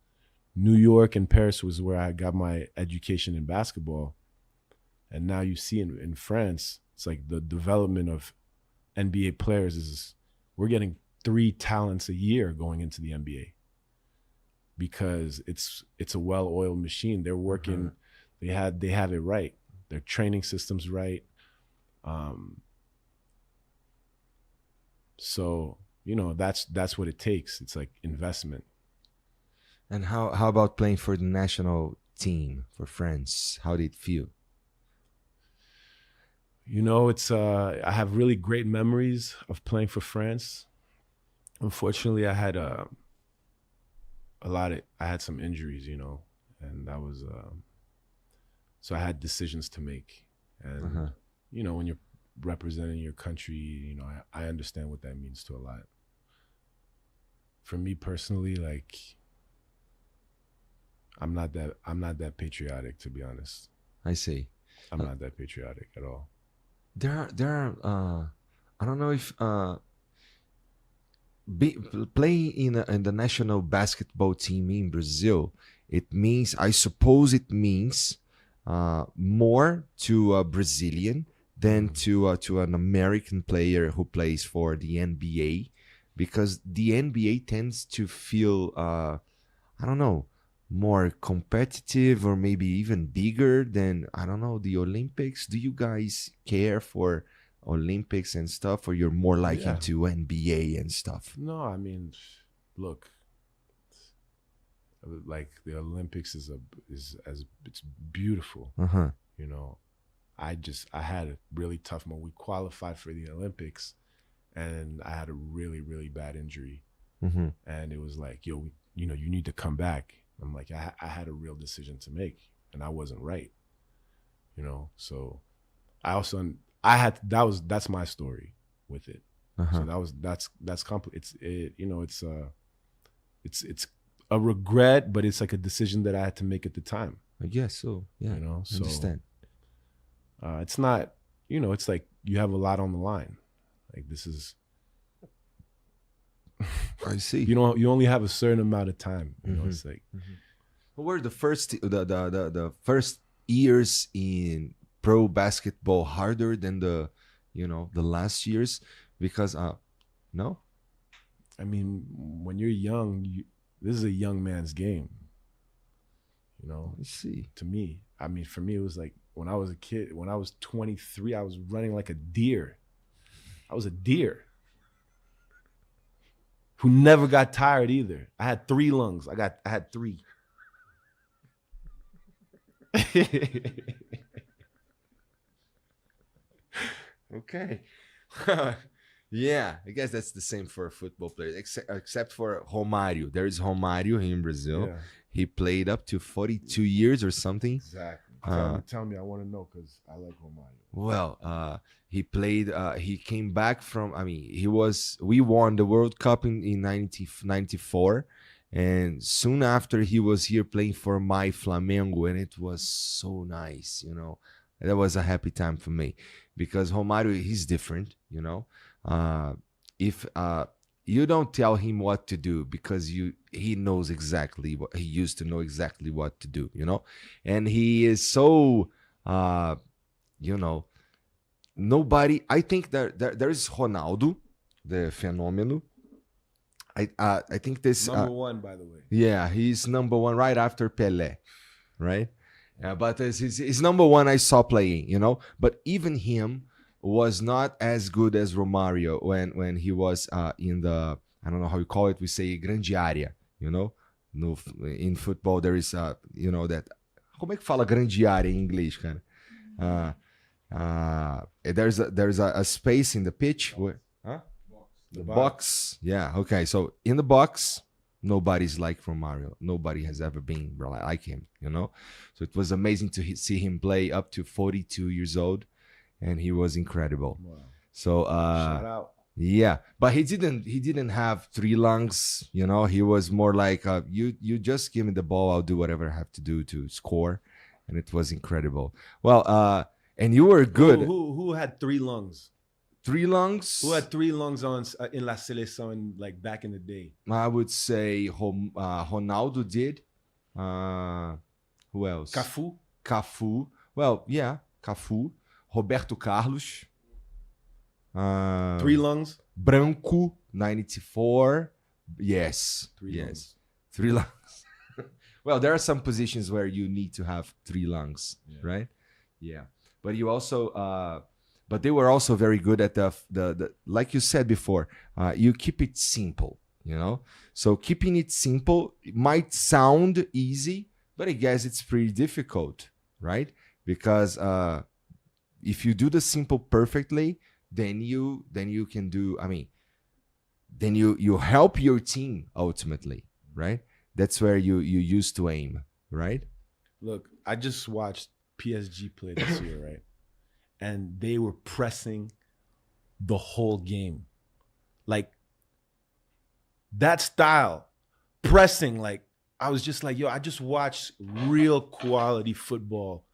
New York and Paris was where I got my education in basketball. And now you see in France, it's like the development of NBA players we're getting 3 talents a year going into the NBA because it's a well-oiled machine. They're working. They have it right. Their training system's right. So that's what it takes. It's like investment. And how about playing for the national team for France? How did it feel? It's I have really great memories of playing for France. Unfortunately, I had I had some injuries, and that was so I had decisions to make. And when you're representing your country, I understand what that means to a lot. For me personally, like I'm not that patriotic, to be honest. I see. I'm not that patriotic at all. There are I don't know if playing in the national basketball team in Brazil, I suppose it means more to a Brazilian than to an American player who plays for the NBA, because the NBA tends to feel I don't know, more competitive or maybe even bigger than, I don't know, the Olympics. Do you guys care for Olympics and stuff, or you're more like into NBA and stuff? No, I mean, look, like the Olympics it's beautiful. I had a really tough moment. We qualified for the Olympics, and I had a really, really bad injury, and it was like, yo, you need to come back. I'm like, I had a real decision to make, and I wasn't right, So that's my story with it. So that's complicated. It's a regret, but it's like a decision that I had to make at the time. I guess so. Yeah. So understand. It's not, it's like you have a lot on the line. Like this is. I see. You only have a certain amount of time. It's like. What were the first years in pro basketball harder than the last years? Because no. I mean, when you're young, this is a young man's game. I see. To me, I mean, for me, it was like when I was a kid. When I was 23, I was running like a deer. I was a deer who never got tired either. I had 3 lungs. I had 3. Okay. Yeah, I guess that's the same for a football player, except for Romário. There is Romário here in Brazil. Yeah. He played up to 42 years or something. Exactly. Tell me, I want to know, because I like Romário. Well, he played. He came back from. I mean, we won the World Cup in 1994, and soon after he was here playing for my Flamengo, and it was so nice. That was a happy time for me, because Romário, he's different. If you don't tell him what to do, because he knows exactly what he used to know exactly what to do, and he is so nobody. I think there is Ronaldo, the phenomenon. I think this number 1, by the way. Yeah, he's number 1 right after Pelé, right? But he's number 1 I saw playing, But even him was not as good as Romário when he was in the, I don't know how you call it, we say grande área, No, in football there is that, como é que fala grande área em inglês, cara? There's a space in the pitch where, the box. Yeah, okay. So in the box, nobody's like Romário. Nobody has ever been like him, So it was amazing to see him play up to 42 years old, and he was incredible. Wow. So shout out. Yeah, but he didn't have 3 lungs, He was more like you just give me the ball, I'll do whatever I have to do to score, and it was incredible. Well, and you were good. Who had 3 lungs? 3 lungs? Who had 3 lungs in La Selección, like back in the day? I would say Ronaldo did. Who else? Cafu. Well, yeah, Cafu. Roberto Carlos. Three lungs. Branco, 94. Yes. Three yes. lungs. 3 lungs. Well, there are some positions where you need to have 3 lungs, right? Yeah. But you also, but they were also very good at the like you said before, you keep it simple, you know? So keeping it simple might sound easy, but I guess it's pretty difficult, right? Because if you do the simple perfectly, then you can do, I mean, then you help your team ultimately, right? That's where you used to aim, right? Look, I just watched PSG play this year, right? And they were pressing the whole game. Like, that style, pressing, like, I was just like, yo, I just watched real quality football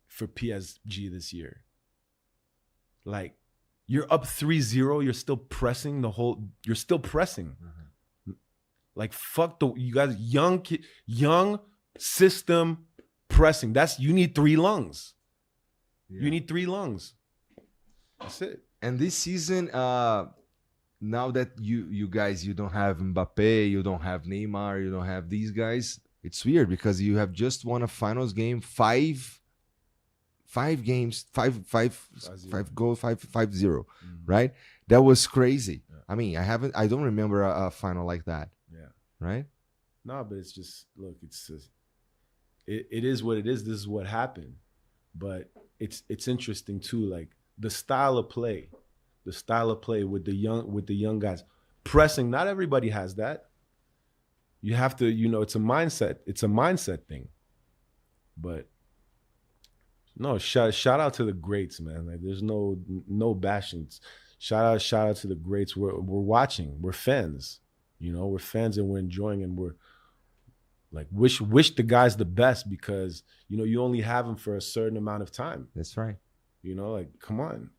for PSG this year. Like, you're up 3-0, you're still pressing you're still pressing. Mm-hmm. Like, fuck you guys, young system pressing. You need 3 lungs. Yeah. You need 3 lungs. That's it. And this season, now that you guys, you don't have Mbappe, you don't have Neymar, you don't have these guys, it's weird because you have just won a finals game, 5 games, 5-0, right? That was crazy. Yeah. I mean, I don't remember a final like that. Yeah. Right? No, but it's just, look, it is what it is. This is what happened. But it's interesting too, like the style of play with the young guys pressing. Not everybody has that. You have to, it's a mindset thing. But no, shout out to the greats, man. Like, there's no bashing. Shout out to the greats. We're watching. We're fans. We're fans and we're enjoying, and we're like wish the guys the best, because you only have them for a certain amount of time. That's right. Like, come on,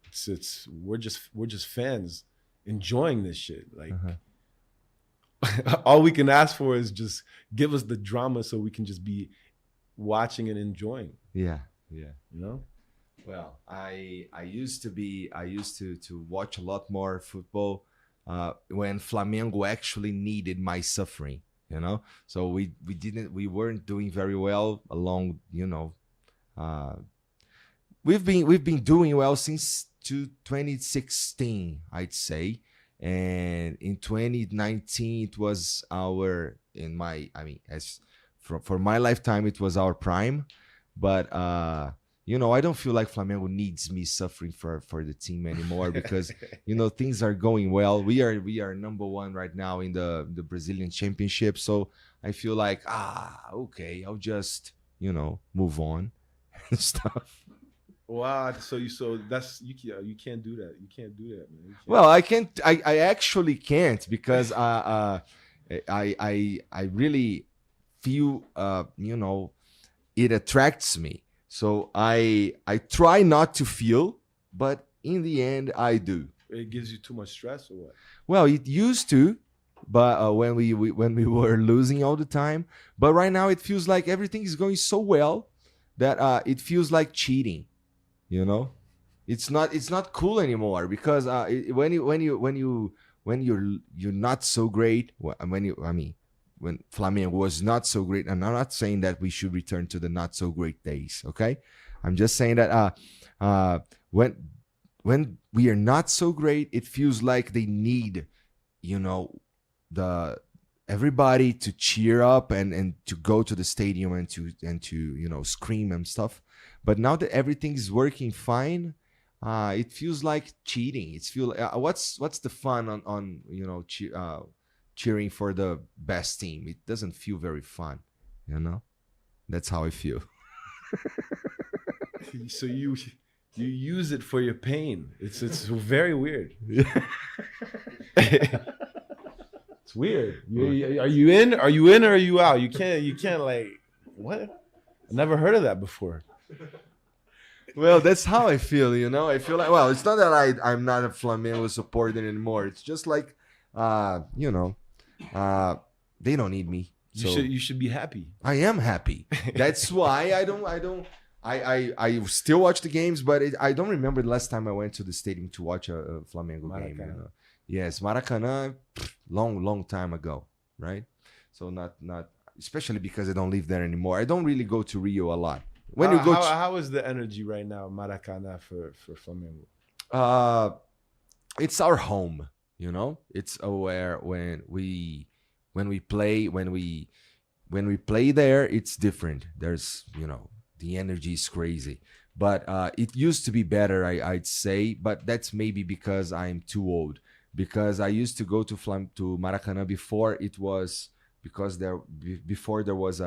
we're just fans enjoying this shit. Like, all we can ask for is just give us the drama so we can just be watching and enjoying. Yeah. Well, I used to watch a lot more football when Flamengo actually needed my suffering, so we weren't doing very well along, we've been doing well since 2016, I'd say. And in 2019 it was for my lifetime it was our prime. But I don't feel like Flamengo needs me suffering for the team anymore, because things are going well. We are number 1 right now in the Brazilian Championship. So I feel like okay, I'll just move on and stuff. Wow, so that's you can't do that. You can't do that, man. Well, I can't. I actually can't, because I really feel it attracts me. So I try not to feel, but in the end I do. It gives you too much stress, or what? Well, it used to, but when we were losing all the time. But right now it feels like everything is going so well that it feels like cheating. It's not cool anymore, because when you're not so great, when Flamengo was not so great, and I'm not saying that we should return to the not so great days, okay? I'm just saying that when we are not so great, it feels like they need, everybody to cheer up and to go to the stadium and to scream and stuff. But now that everything is working fine, it feels like cheating. What's the fun on cheering for the best team? It doesn't feel very fun, That's how I feel. So you use it for your pain. It's very weird. It's weird. Are you in? Are you in or are you out? You can't like, what? I never heard of that before. Well, that's how I feel, I feel like, well, it's not that I'm not a Flamengo supporter anymore. It's just like, they don't need me. So You should be happy. I am happy. That's why I I still watch the games, but I don't remember the last time I went to the stadium to watch a Flamengo game. Maracanã. Yes, Maracanã, long time ago, right? So not especially because I don't live there anymore. I don't really go to Rio a lot. When you go, how is the energy right now, Maracanã for Flamengo? it's our home, you know. It's where when we play there, it's different. There's, you know, the energy is crazy. But it used to be better, I'd say. But that's maybe because I'm too old. Because I used to go to Maracanã before it was before there was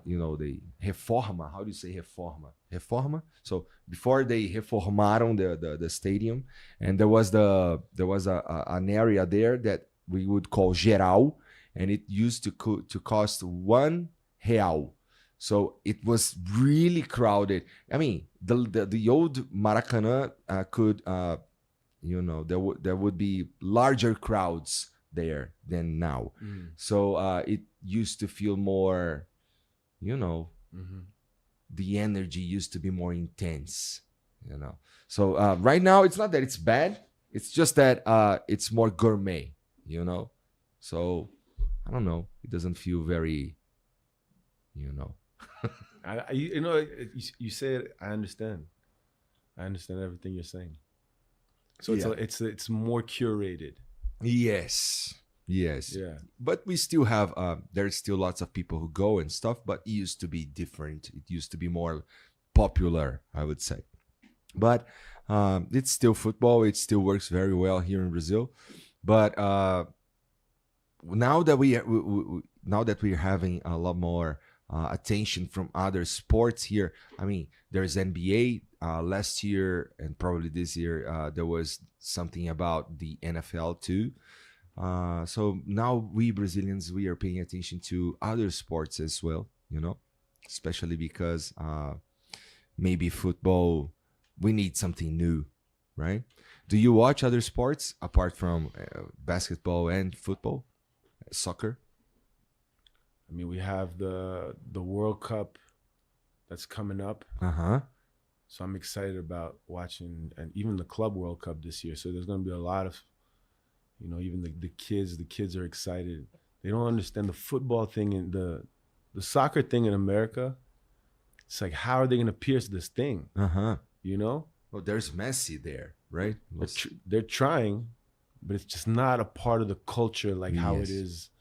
you know, the reforma. How do you say reforma? Reforma. So before they reformaram the stadium, and there was an area there that we would call geral, and it used to cost R$1. So it was really crowded. I mean, the old Maracanã could, you know, there would be larger crowds there than now. So it used to feel more, you know, the energy used to be more intense, you know. So right now, it's not that it's bad. It's just that it's more gourmet, you know. So I don't know. It doesn't feel very, you know. You know, you say it. I understand. I understand everything you're saying. So it's more curated. Yes. Yeah. But we still have there's still lots of people who go and stuff, but it used to be different. It used to be more popular, I would say. But it's still football. It still works very well here in Brazil. But now that we're having a lot more attention from other sports here. I mean, there's NBA. Last year and probably this year, there was something about the NFL too. So now we Brazilians, we are paying attention to other sports as well, you know, especially because maybe football, we need something new, right? Do you watch other sports apart from basketball and football, soccer? I mean, we have the World Cup that's coming up. So I'm excited about watching, and even the Club World Cup this year. So there's going to be a lot of, you know, even the kids are excited. They don't understand the football thing and the soccer thing in America. It's like, how are they going to pierce this thing? You know? Well, there's Messi there, right? They're trying, but it's just not a part of the culture like how it is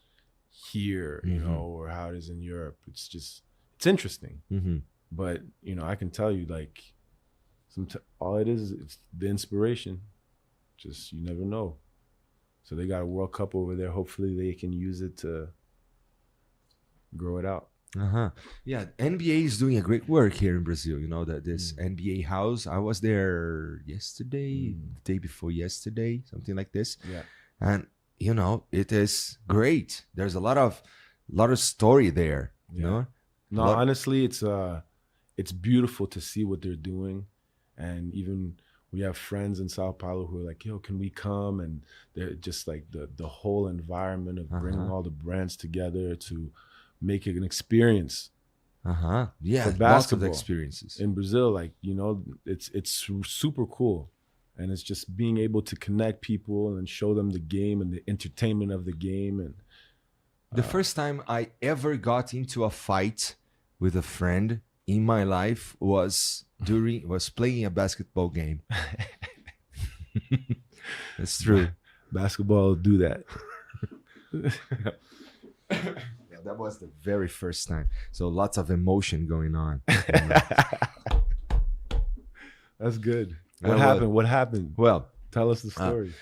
here, you know, or how it is in Europe. It's interesting. But, you know, I can tell you, like, all it is, it's the inspiration. Just, you never know. So they got a World Cup over there. Hopefully they can use it to grow it out. Yeah, NBA is doing a great work here in Brazil. You know, that this NBA house, I was there yesterday, the day before yesterday, something like this. Yeah. And, you know, it is great. There's a lot of story there, you know? No, honestly, it's beautiful to see what they're doing. And even we have friends in Sao Paulo who are like, yo, can we come? And they're just like the whole environment of bringing all the brands together to make it an experience. Yeah, for basketball. Lots of experiences. In Brazil, like, you know, it's super cool. And it's just being able to connect people and show them the game and the entertainment of the game. And the first time I ever got into a fight with a friend in my life was playing a basketball game. That's true. Basketball will do that. Yeah, that was the very first time. So lots of emotion going on. That's good. What happened? What happened? Well, tell us the story.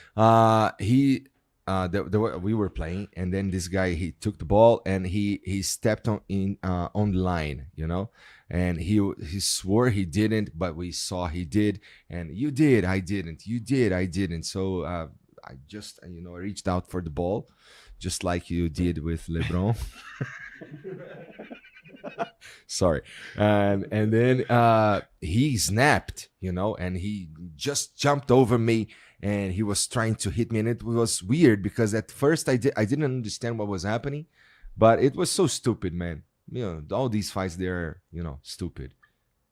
We were playing, and then this guy, he took the ball and he stepped on the line, you know, and he swore he didn't, but we saw he did, and you did, I didn't, you did, I didn't. So I just, you know, I reached out for the ball, just like you did with LeBron. Sorry. And then he snapped, you know, and he just jumped over me and he was trying to hit me. And it was weird because at first I didn't understand what was happening, but it was so stupid, man. all these fights, they're, stupid.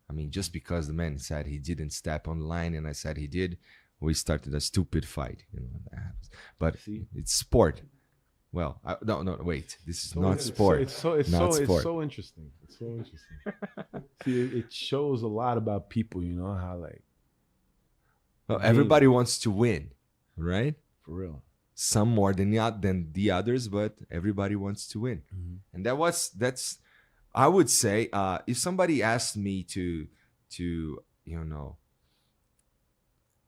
I mean, just because the man said he didn't step on the line and I said he did, we started a stupid fight. That happens. But See? it's sport. Well, no, wait. This is So not it's- sport. It's so Not sport. it's so interesting. It's so interesting. See, it shows a lot about people. You know how Well, everybody wants to win, right? for real. Some more than the others, but everybody wants to win. And that's I would say, if somebody asked me to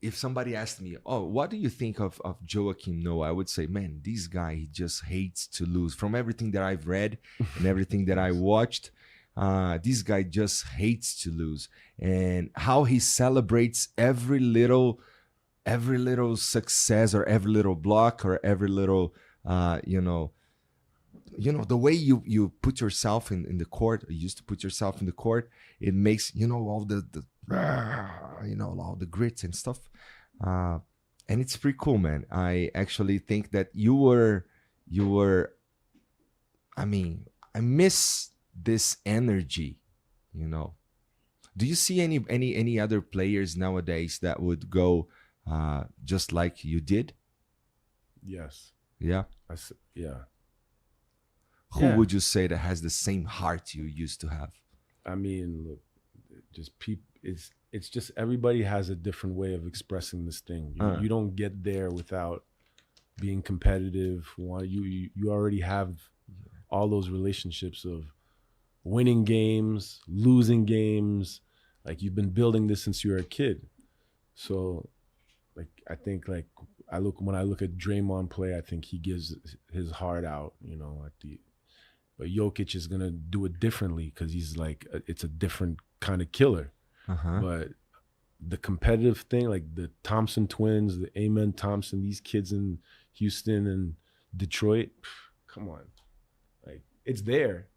if somebody asked me, oh, what do you think of Joakim Noah? I would say, man, this guy, he just hates to lose. From everything that I've read and everything that I watched, this guy just hates to lose. And how he celebrates every little success or every little block or every little, the way you put yourself in the court, you used to put yourself in the court, it makes, all the all the grits and stuff. And it's pretty cool, man. I actually think that you were, I mean, I miss this energy, Do you see any other players nowadays that would go just like you did? Yes. Yeah. Yeah. Who Yeah. would you say that has the same heart you used to have? I mean, look, just people. It's just everybody has a different way of expressing this thing. You don't get there without being competitive. You already have all those relationships of winning games, losing games. Like you've been building this since you were a kid. So, like I think when I look at Draymond play, I think he gives his heart out. But Jokic is gonna do it differently because he's like it's a different kind of killer. But the competitive thing, like the Thompson twins, the Amen Thompson, these kids in Houston and Detroit, come on, like it's there.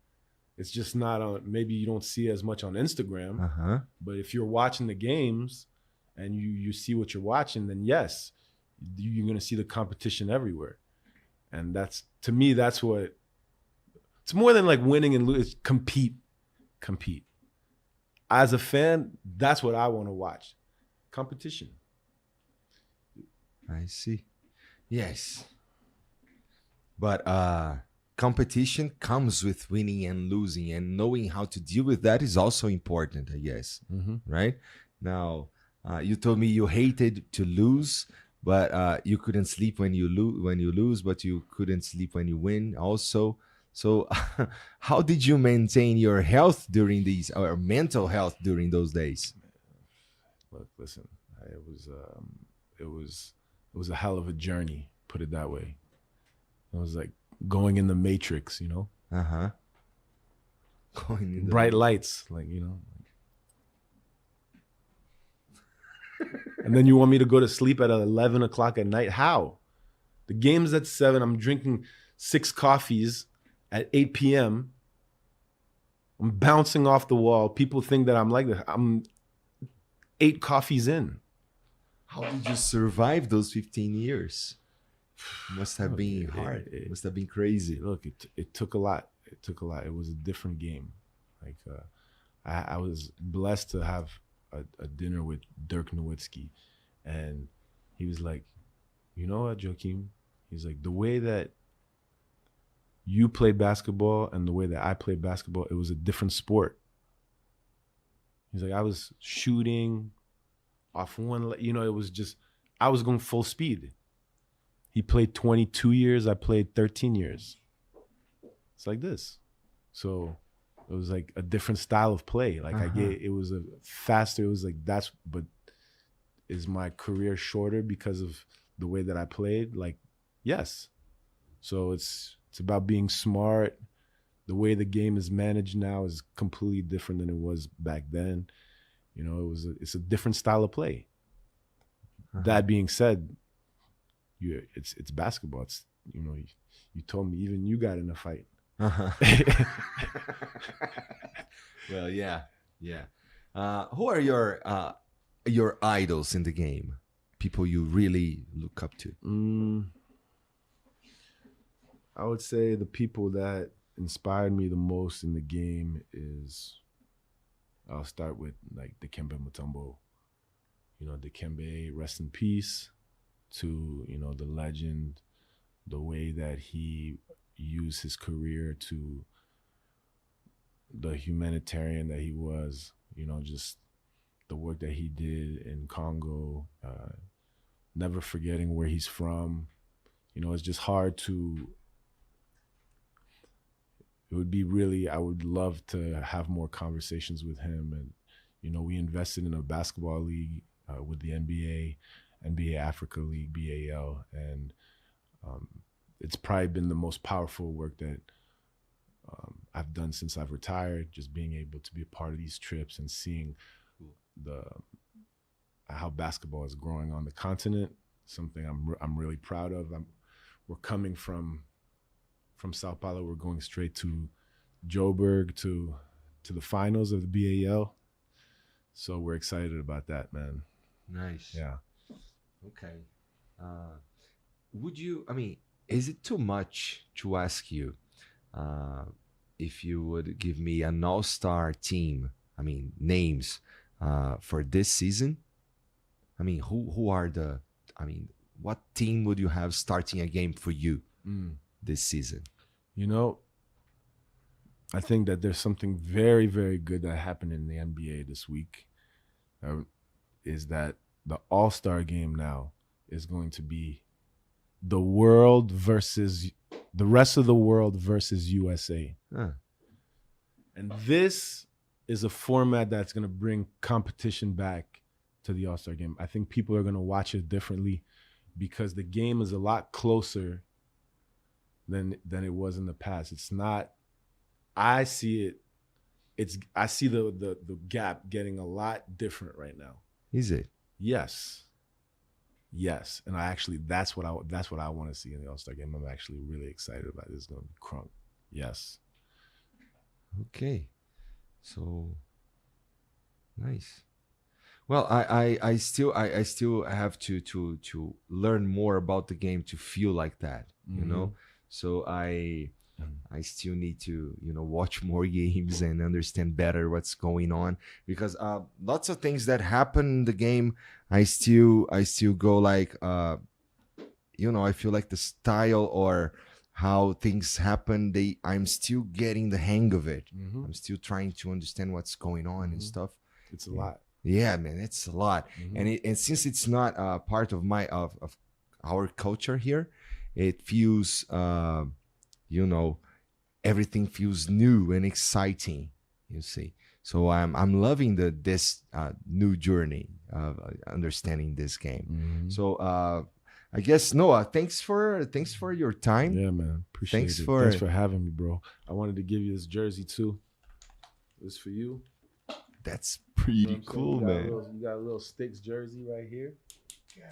It's just not on. Maybe you don't see it as much on Instagram. But if you're watching the games and you see what you're watching, then yes, you're gonna see the competition everywhere. And that's, to me, that's what. It's more than like winning and lose. Compete. As a fan, that's what I want to watch. Competition. I see. Yes. But competition comes with winning and losing, and knowing how to deal with that is also important, I guess. Right? Now, you told me you hated to lose, but you couldn't sleep when you lose, but you couldn't sleep when you win also. So how did you maintain your health during these, or mental health during those days? Look, listen, it was a hell of a journey, put it that way. It was like going in the Matrix, Going in the bright lights, And then you want me to go to sleep at 11 o'clock at night? How? The game's at 7. I'm drinking 6 coffees at 8 p.m. I'm bouncing off the wall. People think that I'm like that. I'm 8 coffees in. How did you survive those 15 years? Must have been hard. It must have been crazy. Look, it took a lot. It was a different game. Like I was blessed to have a dinner with Dirk Nowitzki, and he was like, you know what, Joakim? He's like, the way that you play basketball and the way that I play basketball, it was a different sport. He's like, I was shooting off one, it was just, I was going full speed. He played 22 years, I played 13 years. It's like this. So it was like a different style of play. Like it was a faster, it was like but is my career shorter because of the way that I played? Like, yes. So it's about being smart. The way the game is managed now is completely different than it was back then. It's a different style of play. That being said, it's basketball. It's you told me even you got in a fight. Well, yeah. Who are your idols in the game? People you really look up to? I would say the people that inspired me the most in the game is, I'll start with like Dikembe Mutombo. You know, Dikembe, rest in peace, to, you know, the legend, the way that he used his career to the humanitarian that he was, you know, just the work that he did in Congo, never forgetting where he's from. You know, it's just hard to, it would be really, I would love to have more conversations with him. And, you know, we invested in a basketball league with the NBA Africa League, BAL. And it's probably been the most powerful work that I've done since I've retired, just being able to be a part of these trips and seeing how basketball is growing on the continent, something I'm really proud of. We're coming from Sao Paulo, we're going straight to Joburg to the finals of the BAL. So we're excited about that, man. Nice. Yeah. Okay. Would you, I mean, is it too much to ask you if you would give me an all-star team, I mean, names for this season? I mean, who are the, I mean, what team would you have starting a game for you this season? You know, I think that there's something very, very good that happened in the NBA this week. Is that the All-Star game now is going to be the world versus the rest of the world versus USA. Huh. And this is a format that's going to bring competition back to the All-Star game. I think people are going to watch it differently because the game is a lot closer than it was in the past. It's not, I see it, I see the gap getting a lot different right now. Is it? Yes. And that's what I want to see in the All-Star game. I'm actually really excited about this. It's going to be crunk. Yes. Okay. So nice. Well, I still have to learn more about the game to feel like that, you know? So I still need to, you know, watch more games and understand better what's going on, because lots of things that happen in the game, I still go like, you know, I feel like the style or how things happen, I'm still getting the hang of it. I'm still trying to understand what's going on and stuff. It's a lot. Yeah, man, it's a lot. And since it's not part of of our culture here, it feels, you know, everything feels new and exciting, you see. So I'm loving this new journey of understanding this game. So I guess, Noah, thanks for your time. Yeah, man. Appreciate Thanks it. for- Thanks for having me, bro. I wanted to give you this jersey too. This for you. That's You know pretty what I'm saying? cool, You got a man. little- you got a little Sticks jersey right here. You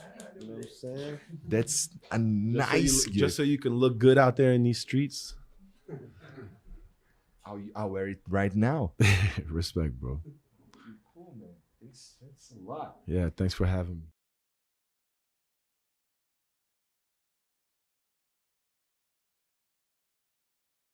know what I'm saying? That's a Just so nice you, gift. just so you can look good out there in these streets. I'll wear it right now. Respect, bro. Cool, man. Thanks a lot. Yeah, thanks for having me.